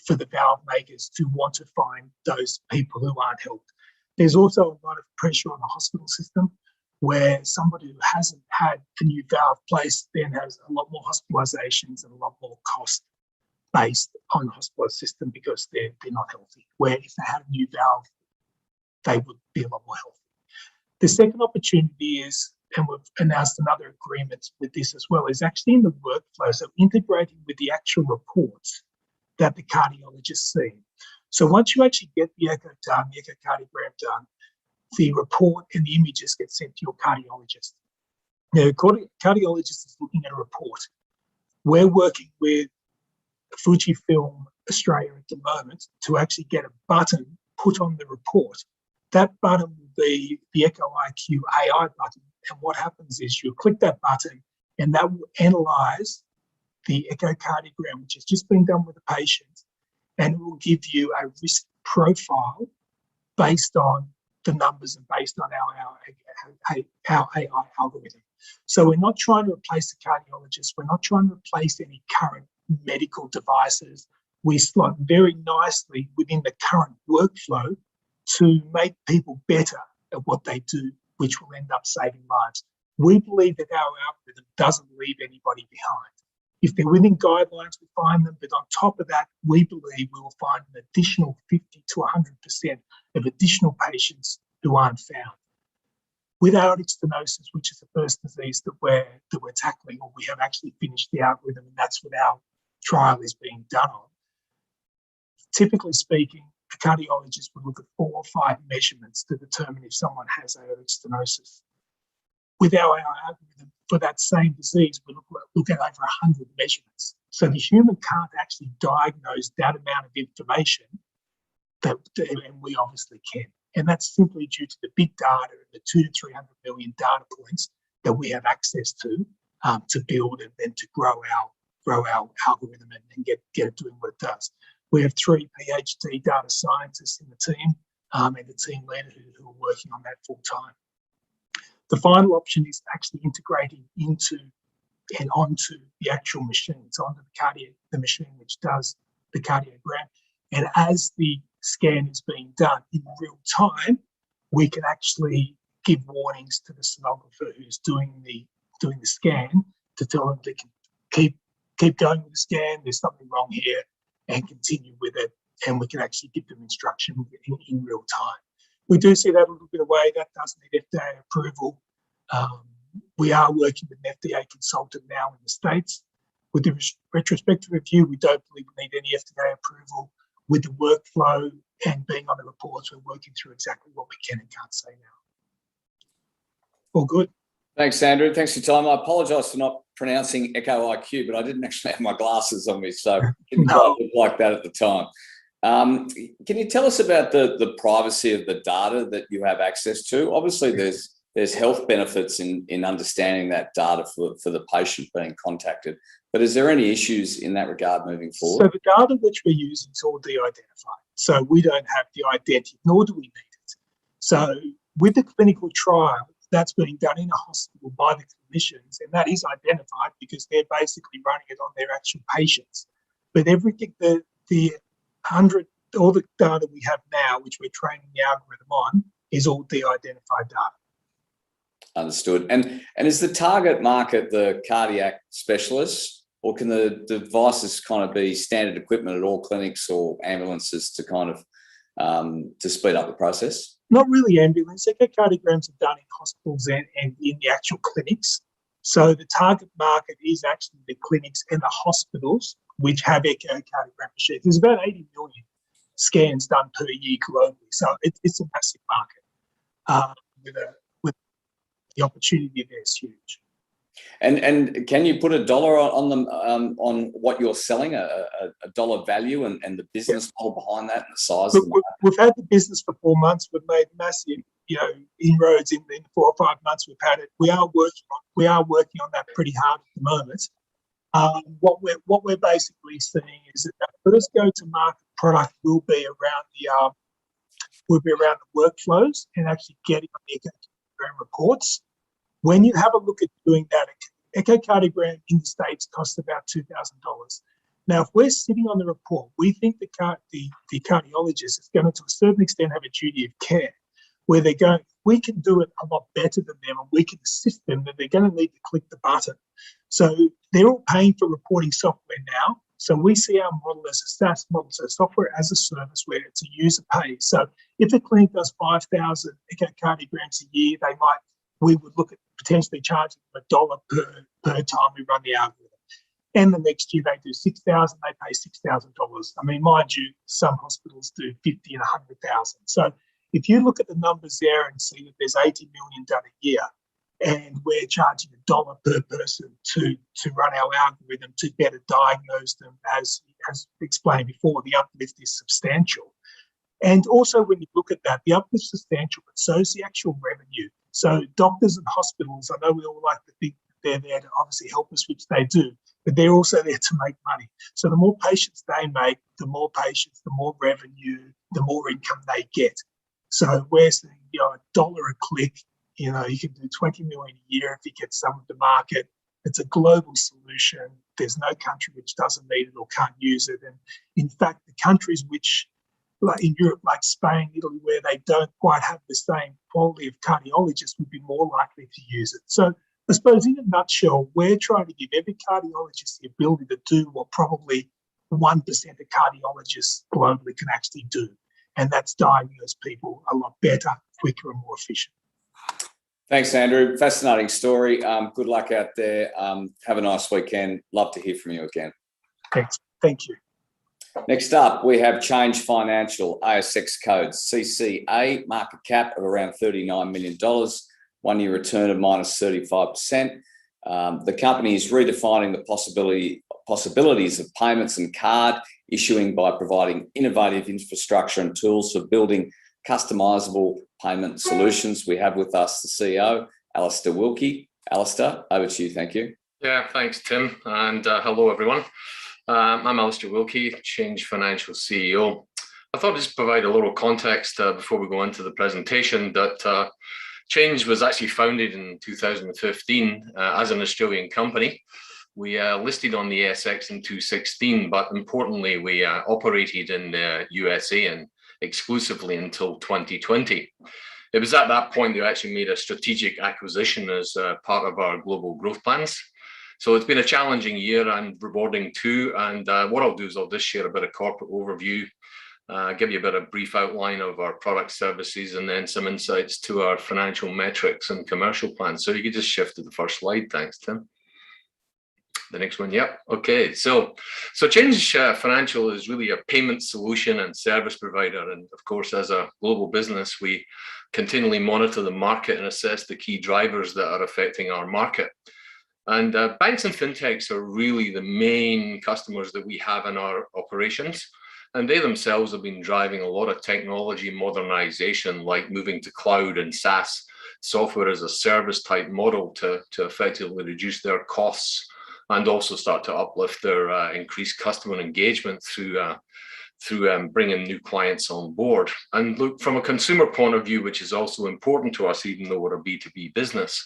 for the valve makers to want to find those people who aren't helped. There's also a lot of pressure on the hospital system, where somebody who hasn't had a new valve placed then has a lot more hospitalizations and a lot more cost based on the hospital system because they're not healthy. Where if they had a new valve, they would be a lot more healthy. The second opportunity is, and we've announced another agreement with this as well, is actually in the workflow, so integrating with the actual reports that the cardiologists see. So once you actually get the echo done, the echocardiogram done, the report and the images get sent to your cardiologist. Now, the cardiologist is looking at a report. We're working with Fujifilm Australia at the moment to actually get a button put on the report. That button will be the Echo IQ AI button. And what happens is you click that button and that will analyze the echocardiogram, which has just been done with the patient, and it will give you a risk profile based on the numbers and based on our AI algorithm. So we're not trying to replace the cardiologist. We're not trying to replace any current medical devices. We slot very nicely within the current workflow to make people better at what they do, which will end up saving lives. We believe that our algorithm doesn't leave anybody behind. If they're within guidelines, we find them, but on top of that, we believe we will find an additional 50 to 100% of additional patients who aren't found. With aortic stenosis, which is the first disease that we're tackling, or we have actually finished the algorithm, and that's what our trial is being done on. Typically speaking, a cardiologist would look at 4 or 5 measurements to determine if someone has aortic stenosis. With our algorithm, for that same disease, we look at over 100 measurements. So the human can't actually diagnose that amount of information, and we obviously can. And that's simply due to the big data and the 200 to 300 million data points that we have access to build and then to grow our algorithm and get it doing what it does. We have 3 PhD data scientists in the team and a team leader who are working on that full time. The final option is actually integrating into and onto the actual machine, so onto the machine which does the cardiogram. And as the scan is being done in real time, we can actually give warnings to the sonographer who's doing the scan to tell them they can keep going with the scan, there's something wrong here, and continue with it. And we can actually give them instruction in real time. We do see that a little bit away. That does need FDA approval. We are working with an FDA consultant now in the States. With the retrospective review, we don't believe we need any FDA approval. With the workflow and being on the reports, we're working through exactly what we can and can't say now. All good. Thanks, Andrew. Thanks for your time. I apologise for not pronouncing Echo IQ, but I didn't actually have my glasses on me, so it didn't quite look like that at the time. Can you tell us about the privacy of the data that you have access to? Obviously, there's health benefits in understanding that data for the patient being contacted, but is there any issues in that regard moving forward? So the data which we're using is all de-identified. So we don't have the identity, nor do we need it. So with the clinical trial, that's being done in a hospital by the clinicians, and that is identified because they're basically running it on their actual patients. But everything, all the data we have now, which we're training the algorithm on, is all de-identified data. Understood. And is the target market the cardiac specialists, or can the devices kind of be standard equipment at all clinics or ambulances to kind of to speed up the process? Not really ambulance. Echocardiograms are done in hospitals and in the actual clinics. So the target market is actually the clinics and the hospitals which have echocardiogram machines. There's about 80 million scans done per year globally. So it's a massive market with the opportunity there is huge. And can you put a dollar on them, on what you're selling, a dollar value and the business model behind that and the size of the market? We've had the business for 4 months. We've made massive, inroads in 4 or 5 months we've had it. We are working on that pretty hard at the moment. What we're basically seeing is that our first go-to-market product will be around the workflows and actually getting on the echocardiogram reports. When you have a look at doing that, echocardiogram in the States costs about $2,000. Now, if we're sitting on the report, we think the cardiologist is going to a certain extent have a duty of care, where they're going, we can do it a lot better than them and we can assist them, then they're going to need to click the button. So they're all paying for reporting software now. So we see our model as a SaaS model, so software as a service where it's a user pay. So if a clinic does 5,000 echocardiograms a year, we would look at potentially charging them $1 per time we run the algorithm. And the next year they do 6,000, they pay $6,000. I mean, mind you, some hospitals do 50 and 100,000. So if you look at the numbers there and see that there's 80 million done a year, and we're charging $1 per person to run our algorithm to better diagnose them, as explained before, the uplift is substantial. And also when you look at that, the uplift is substantial, but so is the actual revenue. So doctors and hospitals, I know we all like to think they're there to obviously help us, which they do, but they're also there to make money. So the more patients they make, the more patients, the more revenue, the more income they get. So we're saying, $1 a click, you can do 20 million a year if you get some of the market. It's a global solution. There's no country which doesn't need it or can't use it. And in fact, the countries which, like in Europe, like Spain, Italy, where they don't quite have the same quality of cardiologists, would be more likely to use it. So I suppose in a nutshell, we're trying to give every cardiologist the ability to do what probably 1% of cardiologists globally can actually do. And that's diagnose people a lot better, quicker and more efficient. Thanks, Andrew. Fascinating story. Good luck out there. Have a nice weekend. Love to hear from you again. Thanks. Thank you. Next up, we have Change Financial, ASX codes, CCA, market cap of around $39 million, 1 year return of minus 35%. The company is redefining the possibilities of payments and card issuing by providing innovative infrastructure and tools for building customizable payment solutions. We have with us the CEO, Alastair Wilkie. Alastair, over to you. Thank you. Yeah, thanks, Tim. And hello, everyone. I'm Alastair Wilkie, Change Financial CEO. I thought I'd just provide a little context before we go into the presentation that Change was actually founded in 2015 as an Australian company. We listed on the ASX in 2016, but importantly, we operated in the USA and exclusively until 2020. It was at that point that we actually made a strategic acquisition as part of our global growth plans. So it's been a challenging year and rewarding too. And what I'll do is I'll just share a bit of corporate overview, give you a bit of brief outline of our product services, and then some insights to our financial metrics and commercial plans. So you could just shift to the first slide. Thanks, Tim. The next one, yep. Okay, so Change Financial is really a payment solution and service provider. And of course, as a global business, we continually monitor the market and assess the key drivers that are affecting our market. And banks and fintechs are really the main customers that we have in our operations. And they themselves have been driving a lot of technology modernization, like moving to cloud and SaaS, software as a service type model to effectively reduce their costs and also start to uplift their increased customer engagement through bringing new clients on board. And look, from a consumer point of view, which is also important to us, even though we're a B2B business,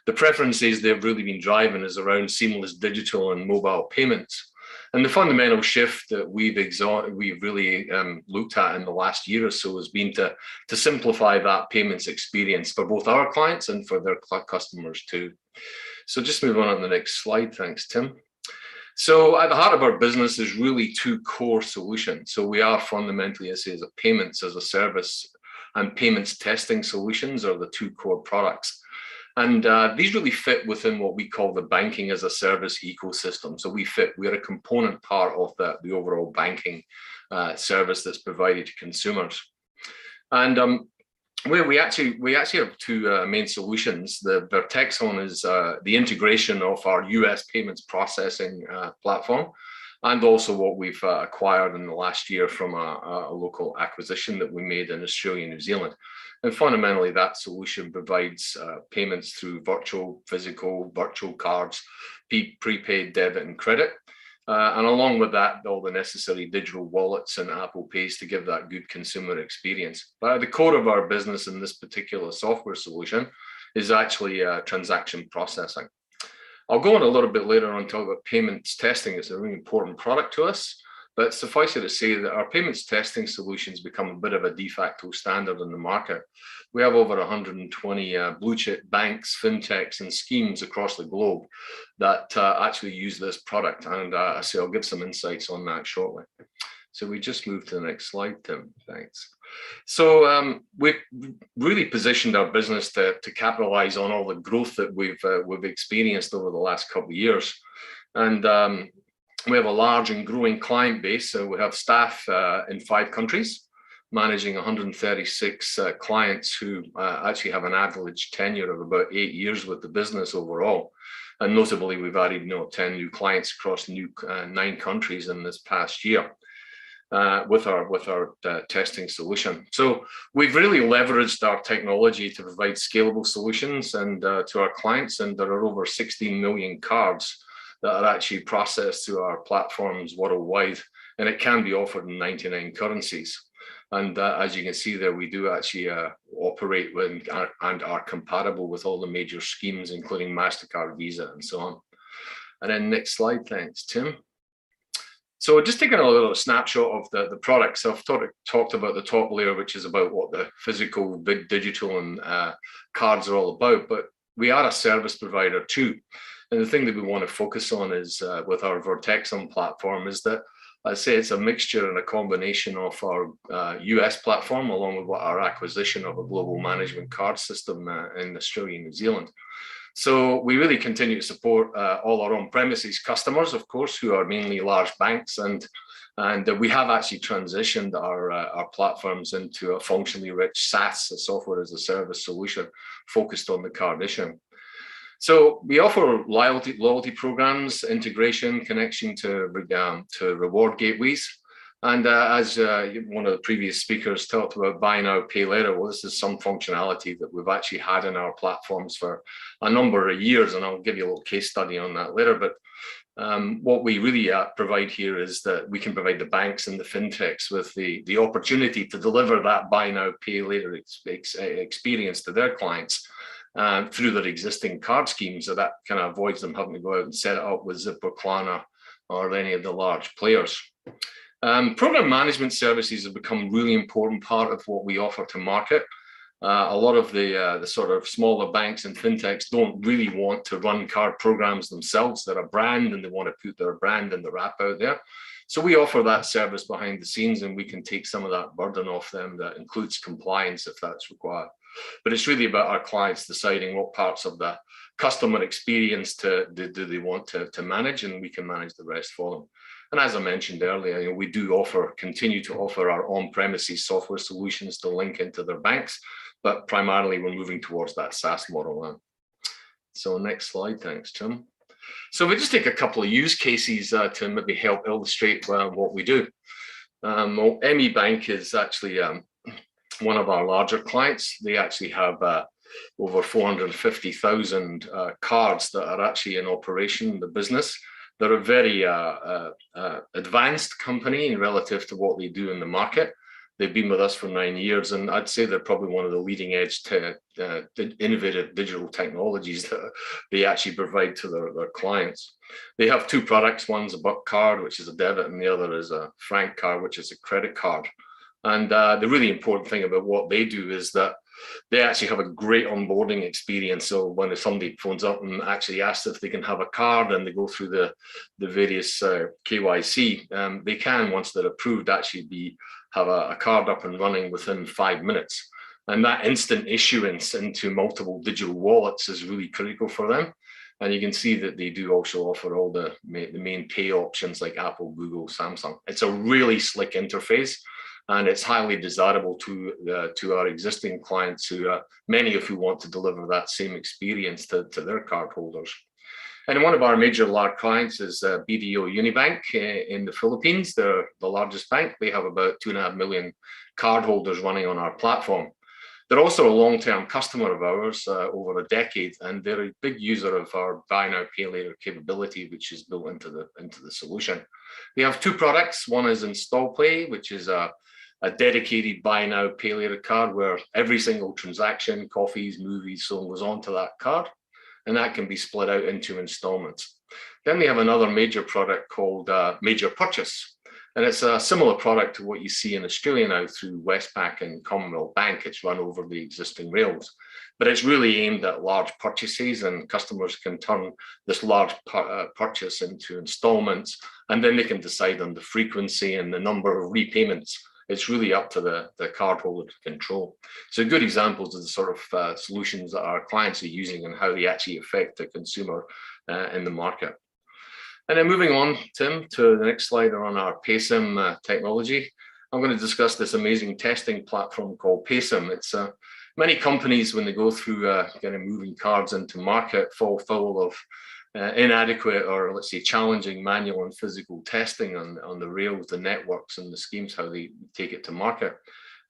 the preferences they've really been driving is around seamless digital and mobile payments. And the fundamental shift that we've really looked at in the last year or so has been to simplify that payments experience for both our clients and for their customers too. So just move on to the next slide. Thanks, Tim. So at the heart of our business is really two core solutions. So we are fundamentally, as a payments as a service and payments testing solutions are the two core products. And these really fit within what we call the banking as a service ecosystem. So we're a component part of the overall banking service that's provided to consumers. And we actually have two main solutions. The Vertexon is the integration of our US payments processing platform, and also what we've acquired in the last year from a local acquisition that we made in Australia and New Zealand. And fundamentally, that solution provides payments through virtual, physical, virtual cards, prepaid debit and credit. And along with that, all the necessary digital wallets and Apple Pays to give that good consumer experience. But at the core of our business in this particular software solution is actually transaction processing. I'll go on a little bit later on to talk about payments testing. It's a really important product to us, but suffice it to say that our payments testing solutions become a bit of a de facto standard in the market. We have over 120 blue chip banks, fintechs, and schemes across the globe that actually use this product. And I'll give some insights on that shortly. So we just move to the next slide, Tim. Thanks. So we've really positioned our business to capitalize on all the growth that we've experienced over the last couple of years. And we have a large and growing client base. So we have staff in 5 countries, managing 136 clients who actually have an average tenure of about 8 years with the business overall. And notably, we've added 10 new clients across 9 countries in this past year with our testing solution. So we've really leveraged our technology to provide scalable solutions and to our clients, and there are over 16 million cards that are actually processed through our platforms worldwide, and it can be offered in 99 currencies. And as you can see there, we do actually operate with and are compatible with all the major schemes, including MasterCard, Visa, and so on. And then next slide, thanks, Tim. So just taking a little snapshot of the product. So I've talked about the top layer, which is about what the physical, big digital, and cards are all about, but we are a service provider too. And the thing that we want to focus on is with our Vertexon platform is that I say it's a mixture and a combination of our US platform along with our acquisition of a global management card system in Australia and New Zealand. So we really continue to support all our on-premises customers, of course, who are mainly large banks, and we have actually transitioned our platforms into a functionally rich SaaS, a software as a service solution focused on the card issuing. So we offer loyalty programs, integration, connection to reward gateways. And as one of the previous speakers talked about buy now, pay later, well, this is some functionality that we've actually had in our platforms for a number of years, and I'll give you a little case study on that later. But what we really provide here is that we can provide the banks and the fintechs with the opportunity to deliver that buy now, pay later experience to their clients through their existing card schemes. So that kind of avoids them having to go out and set it up with Zip or Klarna or any of the large players. Program management services have become a really important part of what we offer to market. A lot of the sort of smaller banks and fintechs don't really want to run card programs themselves. They're a brand and they want to put their brand and their app out there. So we offer that service behind the scenes, and we can take some of that burden off them. That includes compliance if that's required. But it's really about our clients deciding what parts of the customer experience do they want to manage, and we can manage the rest for them. And as I mentioned earlier, we do continue to offer our on-premises software solutions to link into their banks, but primarily we're moving towards that SaaS model now. So next slide, thanks, Tim. So we just take a couple of use cases to maybe help illustrate what we do. Well, ME Bank is actually one of our larger clients. They actually have over 450,000 cards that are actually in operation in the business. They're a very advanced company relative to what they do in the market. They've been with us for 9 years, and I'd say they're probably one of the leading edge innovative digital technologies that they actually provide to their clients. They have 2 products. One's a buck card, which is a debit, and the other is a franc card, which is a credit card. And the really important thing about what they do is that they actually have a great onboarding experience. So when somebody phones up and actually asks if they can have a card and they go through the various KYC, they can, once they're approved, actually have a card up and running within 5 minutes. And that instant issuance into multiple digital wallets is really critical for them. And you can see that they do also offer all the main pay options like Apple, Google, Samsung. It's a really slick interface. And it's highly desirable to our existing clients, many of who want to deliver that same experience to their cardholders. And one of our major large clients is BDO Unibank in the Philippines. They're the largest bank. They have about 2.5 million cardholders running on our platform. They're also a long-term customer of ours over a decade, and they're a big user of our buy now, pay later capability, which is built into the solution. We have two products. One is Install Pay, which is a dedicated buy now, pay later card where every single transaction, coffees, movies, so on, goes onto that card, and that can be split out into installments. Then we have another major product called Major Purchase. And it's a similar product to what you see in Australia now through Westpac and Commonwealth Bank. It's run over the existing rails, but it's really aimed at large purchases, and customers can turn this large purchase into installments, and then they can decide on the frequency and the number of repayments. It's really up to the cardholder to control. So good examples of the sort of solutions that our clients are using and how they actually affect the consumer in the market. And then moving on, Tim, to the next slide on our PaySim technology. I'm going to discuss this amazing testing platform called PaySim. It's many companies, when they go through getting moving cards into market, fall foul of inadequate or, let's say, challenging manual and physical testing on the rails, the networks and the schemes, how they take it to market.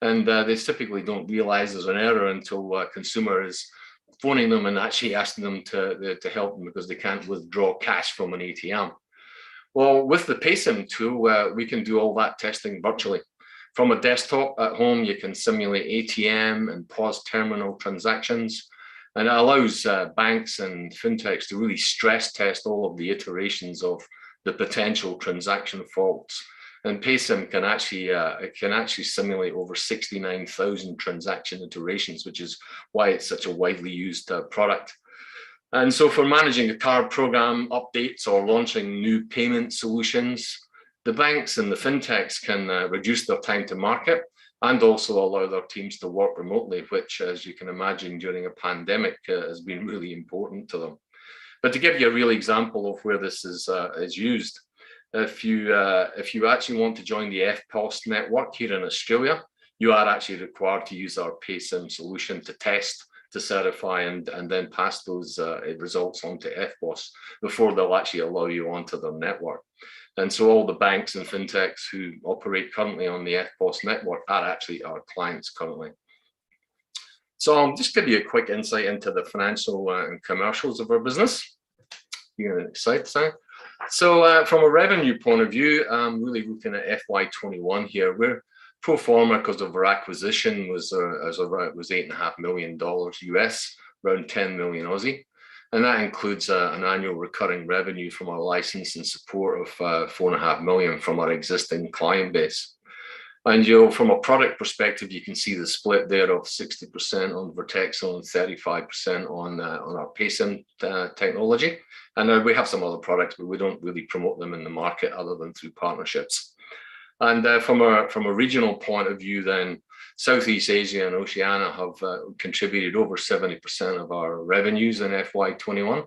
And they typically don't realize there's an error until a consumer is phoning them and actually asking them to help them because they can't withdraw cash from an ATM. Well, with the PaySim tool, we can do all that testing virtually. From a desktop at home, you can simulate ATM and POS terminal transactions, and it allows banks and fintechs to really stress test all of the iterations of the potential transaction faults. And PaySim can actually simulate over 69,000 transaction iterations, which is why it's such a widely used product. And so for managing a card program updates or launching new payment solutions, the banks and the fintechs can reduce their time to market and also allow their teams to work remotely, which, as you can imagine, during a pandemic has been really important to them. But to give you a real example of where this is used, if you actually want to join the FPOS network here in Australia, you are actually required to use our PaySim solution to test, to certify, and then pass those results on to FPOS before they'll actually allow you onto their network. And so all the banks and fintechs who operate currently on the FPOS network are actually our clients currently. So I'll just give you a quick insight into the financial and commercials of our business. You're excited, Sam? So from a revenue point of view, I'm really looking at FY21 here. We're pro forma because of our acquisition was $8.5 million US, around 10 million Aussie. And that includes an annual recurring revenue from our license and support of 4.5 million from our existing client base. And from a product perspective, you can see the split there of 60% on Vertexo and 35% on our PaySim technology. And we have some other products, but we don't really promote them in the market other than through partnerships. And from a regional point of view, then Southeast Asia and Oceania have contributed over 70% of our revenues in FY21.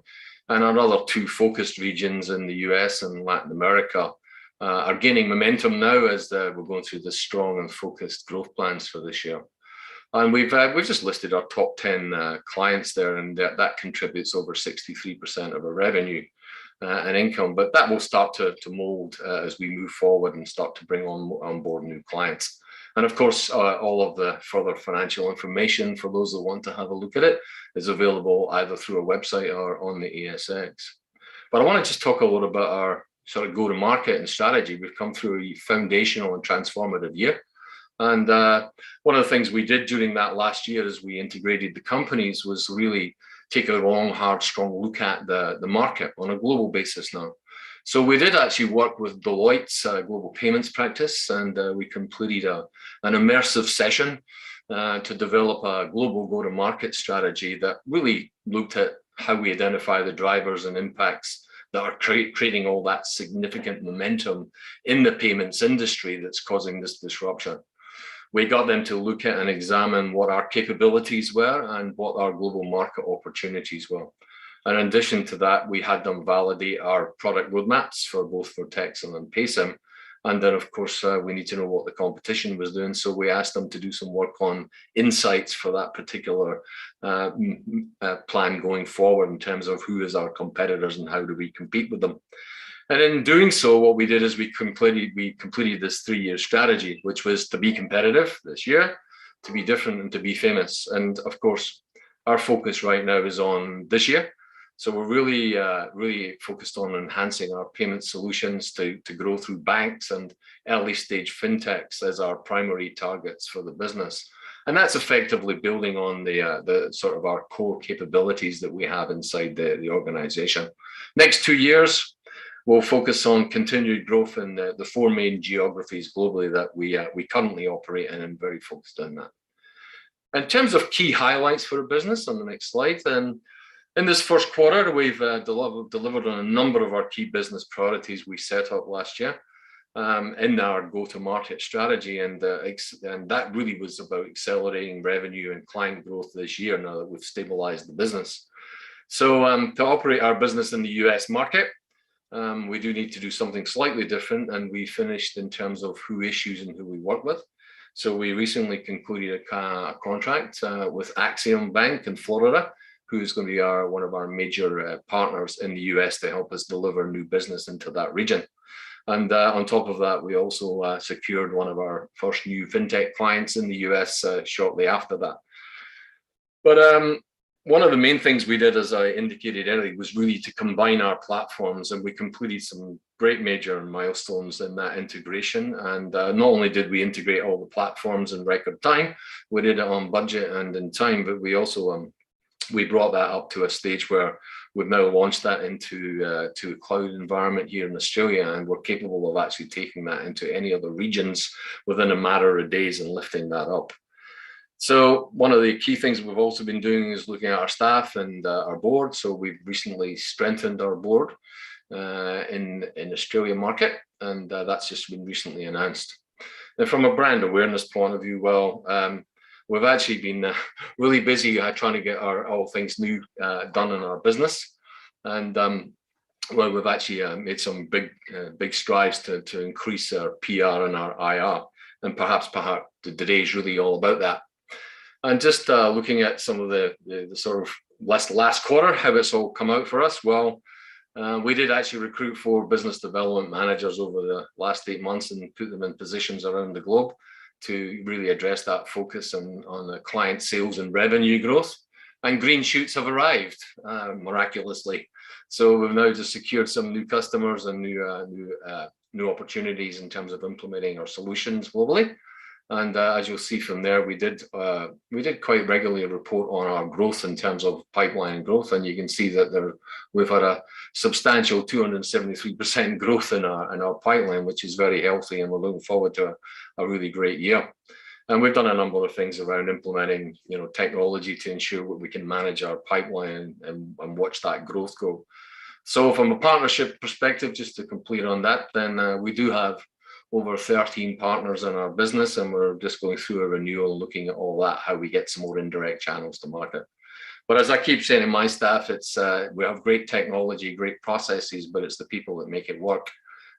And our other two focused regions in the US and Latin America are gaining momentum now as we're going through the strong and focused growth plans for this year. And we've just listed our top 10 clients there, and that contributes over 63% of our revenue and income. But that will start to mold as we move forward and start to bring on board new clients. And of course, all of the further financial information for those that want to have a look at it is available either through our website or on the ASX. But I want to just talk a little about our sort of go-to-market and strategy. We've come through a foundational and transformative year. And one of the things we did during that last year as we integrated the companies was really take a long, hard, strong look at the market on a global basis now. So we did actually work with Deloitte's global payments practice, and we completed an immersive session to develop a global go-to-market strategy that really looked at how we identify the drivers and impacts that are creating all that significant momentum in the payments industry that's causing this disruption. We got them to look at and examine what our capabilities were and what our global market opportunities were. And in addition to that, we had them validate our product roadmaps for both Vertexo and PaySim. And then, of course, we need to know what the competition was doing. So we asked them to do some work on insights for that particular plan going forward in terms of who is our competitors and how do we compete with them. And in doing so, what we did is we completed this 3-year strategy, which was to be competitive this year, to be different, and to be famous. And of course, our focus right now is on this year. So we're really focused on enhancing our payment solutions to grow through banks and early stage fintechs as our primary targets for the business. And that's effectively building on the sort of our core capabilities that we have inside the organization. Next 2 years, we'll focus on continued growth in the 4 main geographies globally that we currently operate in, and very focused on that. In terms of key highlights for the business on the next slide, then in this first quarter, we've delivered on a number of our key business priorities we set up last year in our go-to-market strategy, and that really was about accelerating revenue and client growth this year now that we've stabilized the business. So to operate our business in the US market, we do need to do something slightly different, and we finished in terms of who issues and who we work with. So we recently concluded a contract with Axiom Bank in Florida, who's going to be one of our major partners in the US to help us deliver new business into that region. And on top of that, we also secured one of our first new fintech clients in the US shortly after that. But one of the main things we did, as I indicated earlier, was really to combine our platforms, and we completed some great major milestones in that integration. And not only did we integrate all the platforms in record time, we did it on budget and in time, but we also we brought that up to a stage where we've now launched that into to a cloud environment here in Australia, and we're capable of actually taking that into any other regions within a matter of days and lifting that up. So one of the key things we've also been doing is looking at our staff and our board. So we've recently strengthened our board in Australia market, and that's just been recently announced. And from a brand awareness point of view, well, we've actually been really busy trying to get our all things new done in our business, and well, we've actually made some big strides to increase our PR and our IR, and perhaps today is really all about that. And just looking at some of the sort of last quarter, how it's all come out for us. Well, we did actually recruit 4 business development managers over the last 8 months and put them in positions around the globe to really address that focus on the client sales and revenue growth. And green shoots have arrived miraculously. So we've now just secured some new customers and new opportunities in terms of implementing our solutions globally. And as you'll see from there, we did quite regularly report on our growth in terms of pipeline growth, and you can see that we've had a substantial 273% growth in our pipeline, which is very healthy, and we're looking forward to a really great year. And we've done a number of things around implementing, technology to ensure that we can manage our pipeline and watch that growth go. So from a partnership perspective, just to complete on that, then we do have over 13 partners in our business, and we're just going through a renewal and looking at all that, how we get some more indirect channels to market. But as I keep saying to my staff, it's we have great technology, great processes, but it's the people that make it work.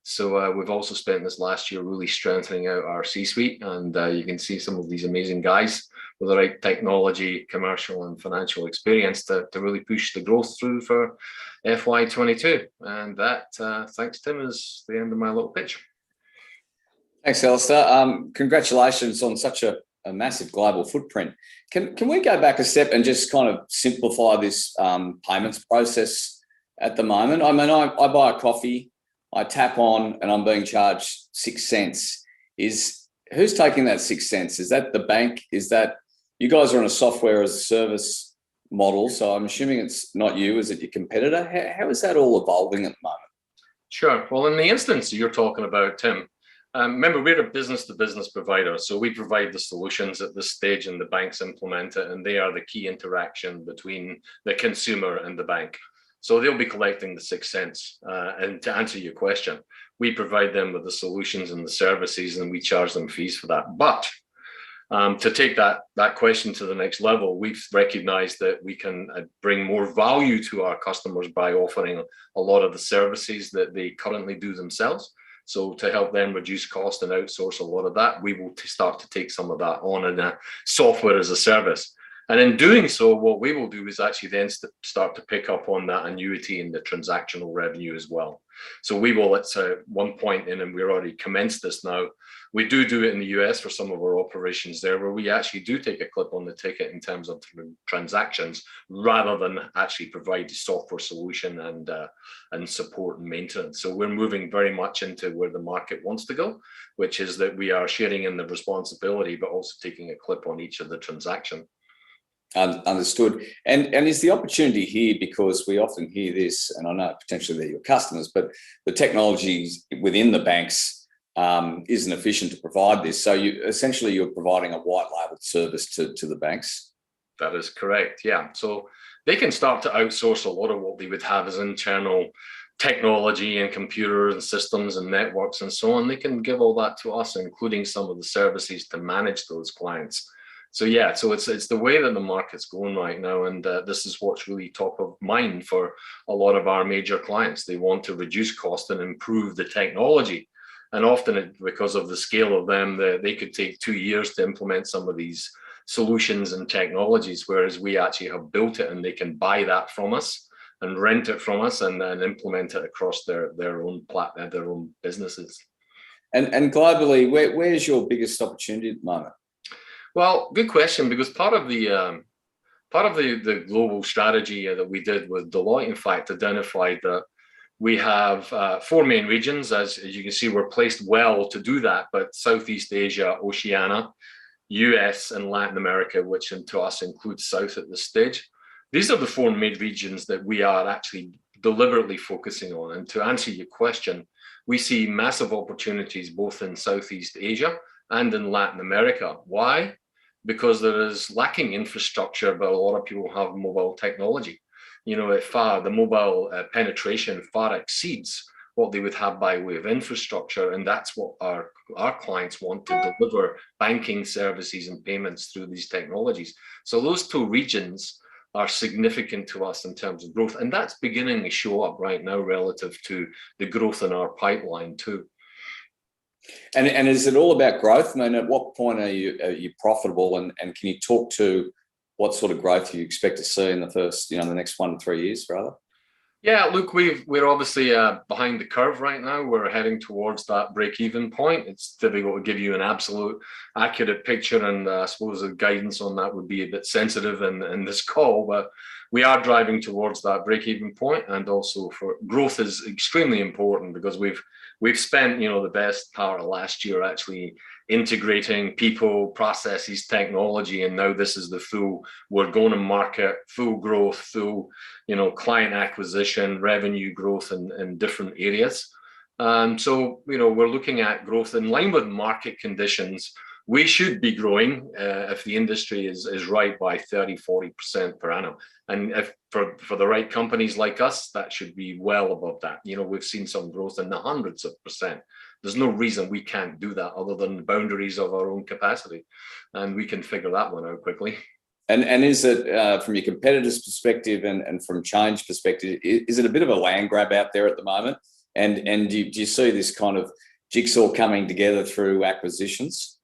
So we've also spent this last year really strengthening out our C-suite, and you can see some of these amazing guys with the right technology, commercial and financial experience to really push the growth through for FY22. And that, thanks Tim, is the end of my little pitch. Thanks, Alastair. Congratulations on such a massive global footprint. Can we go back a step and just kind of simplify this payments process at the moment? I mean, I buy a coffee, I tap on, and I'm being charged 6 cents. Who's taking that 6 cents? Is that the bank? Is that you guys are on a software as a service model? So I'm assuming it's not you. Is it your competitor? How is that all evolving at the moment? Sure. Well, in the instance you're talking about, Tim, remember, we're a business-to-business provider, so we provide the solutions at this stage, and the banks implement it, and they are the key interaction between the consumer and the bank. So they'll be collecting the 6 cents. And to answer your question, we provide them with the solutions and the services, and we charge them fees for that. But to take that question to the next level, we've recognized that we can bring more value to our customers by offering a lot of the services that they currently do themselves. So to help them reduce cost and outsource a lot of that, we will start to take some of that on in a software as a service. And in doing so, what we will do is actually then start to pick up on that annuity and the transactional revenue as well. So we will, at one point in, and we're already commenced this now, we do it in the US for some of our operations there, where we actually do take a clip on the ticket in terms of transactions, rather than actually provide the software solution and support and maintenance. So we're moving very much into where the market wants to go, which is that we are sharing in the responsibility, but also taking a clip on each of the transaction. Understood. And is the opportunity here, because we often hear this, and I know potentially they're your customers, but the technology within the banks isn't efficient to provide this. So you're providing a white label service to the banks. That is correct. Yeah. So they can start to outsource a lot of what they would have as internal technology and computers and systems and networks and so on. They can give all that to us, including some of the services to manage those clients. So yeah, so it's the way that the market's going right now, and this is what's really top of mind for a lot of our major clients. They want to reduce cost and improve the technology, and often because of the scale of them, they could take 2 years to implement some of these solutions and technologies, whereas we actually have built it and they can buy that from us and rent it from us and then implement it across their own platform, their own businesses. And globally, where's your biggest opportunity at the moment? Well, good question, because part of the global strategy that we did with Deloitte, in fact, identified that we have 4 main regions. As you can see, we're placed well to do that, but Southeast Asia, Oceania, US, and Latin America, which to us includes South at this stage. These are the 4 main regions that we are actually deliberately focusing on. And to answer your question, we see massive opportunities both in Southeast Asia and in Latin America. Why? Because there is lacking infrastructure, but a lot of people have mobile technology. You know, the mobile penetration far exceeds what they would have by way of infrastructure, and that's what our clients want to deliver banking services and payments through these technologies. So those 2 regions are significant to us in terms of growth, and that's beginning to show up right now relative to the growth in our pipeline too. And is it all about growth? I mean, at what point are you profitable? And can you talk to what sort of growth you expect to see in the first, the next 1 to 3 years, rather? Yeah, look, we're obviously behind the curve right now. We're heading towards that break-even point. It's difficult to give you an absolute accurate picture, and I suppose the guidance on that would be a bit sensitive in this call, but we are driving towards that break-even point. And also, for growth is extremely important, because we've spent the best part of last year actually integrating people, processes, technology, and now this is we're going to market, full growth, full client acquisition, revenue growth in different areas. So we're looking at growth in line with market conditions. We should be growing if the industry is right by 30-40% per annum. And if for the right companies like us, that should be well above that. We've seen some growth in the hundreds of percent. There's no reason we can't do that other than the boundaries of our own capacity. And we can figure that one out quickly. And is it, from your competitors' perspective and from change perspective, is it a bit of a land grab out there at the moment? And do you see this kind of jigsaw coming together through acquisitions?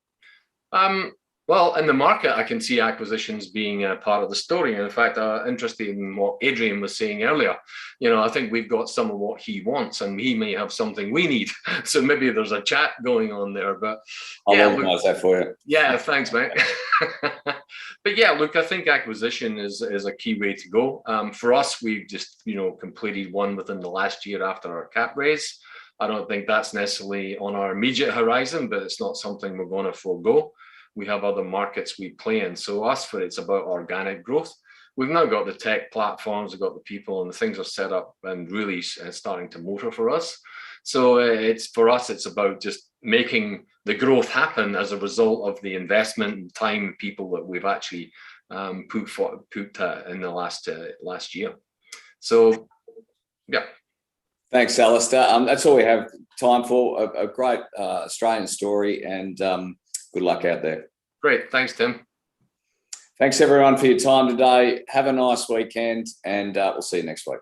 Well, in the market, I can see acquisitions being a part of the story. And in fact, interested in what Adrian was saying earlier. I think we've got some of what he wants, and he may have something we need. So maybe there's a chat going on there. But I'll organise that for you. Yeah, thanks, mate. But yeah, look, I think acquisition is a key way to go. For us, we've just completed one within the last year after our cap raise. I don't think that's necessarily on our immediate horizon, but it's not something we're going to forego. We have other markets we play in. So it's about organic growth. We've now got the tech platforms, we've got the people, and the things are set up and really starting to motor for us. So for us, it's about just making the growth happen as a result of the investment and time and people that we've actually put in the last year. So, yeah. Thanks, Alastair. That's all we have time for. A great Australian story, and good luck out there. Great. Thanks, Tim. Thanks, everyone, for your time today. Have a nice weekend, and we'll see you next week.